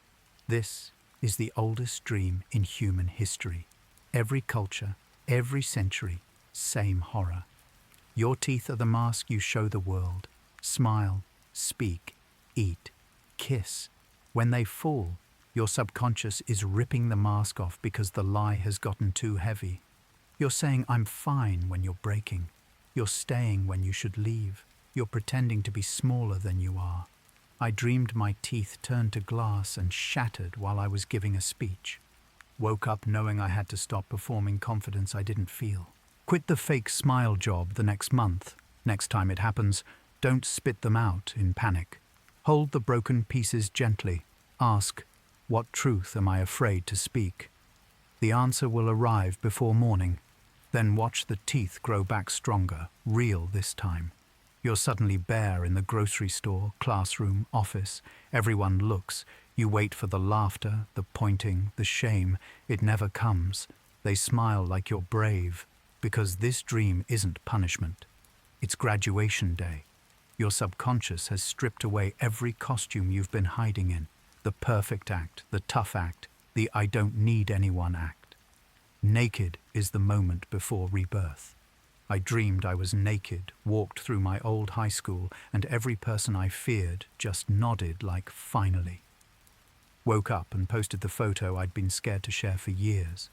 This is the oldest dream in human history. Every culture, every century, same horror. Your teeth are the mask you show the world. Smile, speak, eat, kiss. When they fall, your subconscious is ripping the mask off because the lie has gotten too heavy. You're saying, "I'm fine," when you're breaking. You're staying when you should leave. You're pretending to be smaller than you are. I dreamed my teeth turned to glass and shattered while I was giving a speech. Woke up knowing I had to stop performing confidence I didn't feel. Quit the fake smile job the next month. Next time it happens, don't spit them out in panic. Hold the broken pieces gently. Ask, "What truth am I afraid to speak?" The answer will arrive before morning. Then watch the teeth grow back stronger, real this time. You're suddenly bare in the grocery store, classroom, office. Everyone looks. You wait for the laughter, the pointing, the shame. It never comes. They smile like you're brave, because this dream isn't punishment. It's graduation day. Your subconscious has stripped away every costume you've been hiding in. The perfect act, the tough act, the "I don't need anyone" act. Naked is the moment before rebirth. I dreamed I was naked, walked through my old high school, and every person I feared just nodded like finally. Woke up and posted the photo I'd been scared to share for years.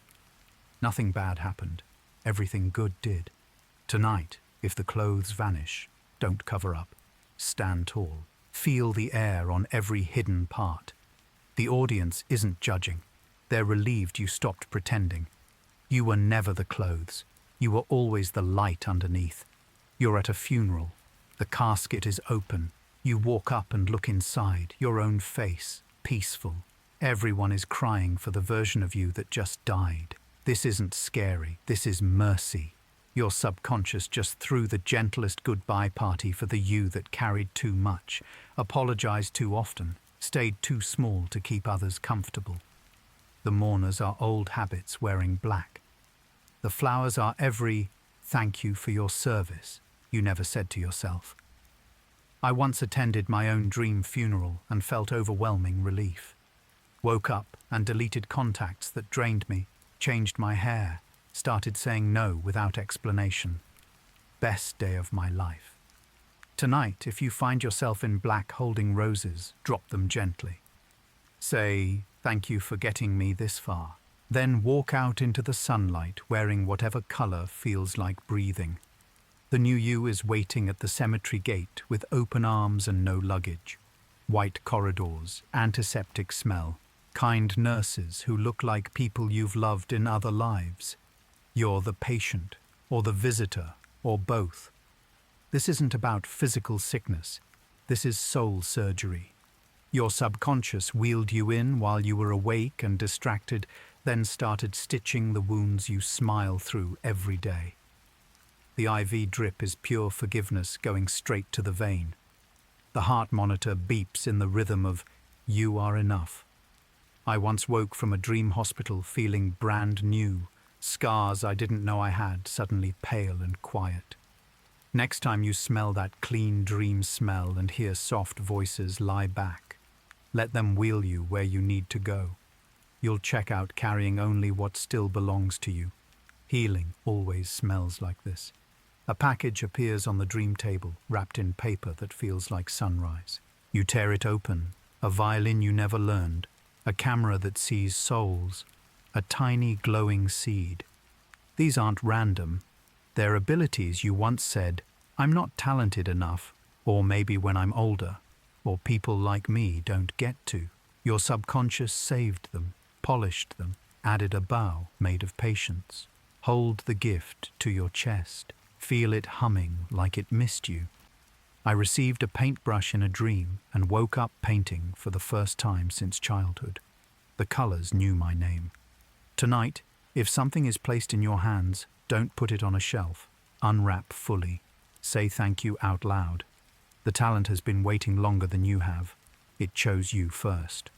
Nothing bad happened. Everything good did. Tonight, if the clothes vanish, don't cover up. Stand tall. Feel the air on every hidden part. The audience isn't judging. They're relieved you stopped pretending. You were never the clothes. You were always the light underneath. You're at a funeral. The casket is open. You walk up and look inside, your own face, peaceful. Everyone is crying for the version of you that just died. This isn't scary. This is mercy. Your subconscious just threw the gentlest goodbye party for the you that carried too much, apologized too often, stayed too small to keep others comfortable. The mourners are old habits wearing black. The flowers are every "thank you for your service" you never said to yourself. I once attended my own dream funeral and felt overwhelming relief. Woke up and deleted contacts that drained me, changed my hair, started saying no without explanation. Best day of my life. Tonight, if you find yourself in black holding roses, drop them gently. Say, "Thank you for getting me this far." Then walk out into the sunlight wearing whatever color feels like breathing. The new you is waiting at the cemetery gate with open arms and no luggage. White corridors, antiseptic smell, kind nurses who look like people you've loved in other lives. You're the patient, or the visitor, or both. This isn't about physical sickness. This is soul surgery. Your subconscious wheeled you in while you were awake and distracted, then started stitching the wounds you smile through every day. The IV drip is pure forgiveness going straight to the vein. The heart monitor beeps in the rhythm of "You are enough." I once woke from a dream hospital feeling brand new, scars I didn't know I had suddenly pale and quiet. Next time you smell that clean dream smell and hear soft voices, lie back. Let them wheel you where you need to go. You'll check out carrying only what still belongs to you. Healing always smells like this. A package appears on the dream table, wrapped in paper that feels like sunrise. You tear it open, a violin you never learned, a camera that sees souls, a tiny glowing seed. These aren't random. They're abilities you once said, "I'm not talented enough," or "maybe when I'm older," or "people like me don't get to." Your subconscious saved them, polished them, added a bow made of patience. Hold the gift to your chest. Feel it humming like it missed you. I received a paintbrush in a dream and woke up painting for the first time since childhood. The colors knew my name. Tonight, if something is placed in your hands, don't put it on a shelf. Unwrap fully. Say thank you out loud. The talent has been waiting longer than you have. It chose you first.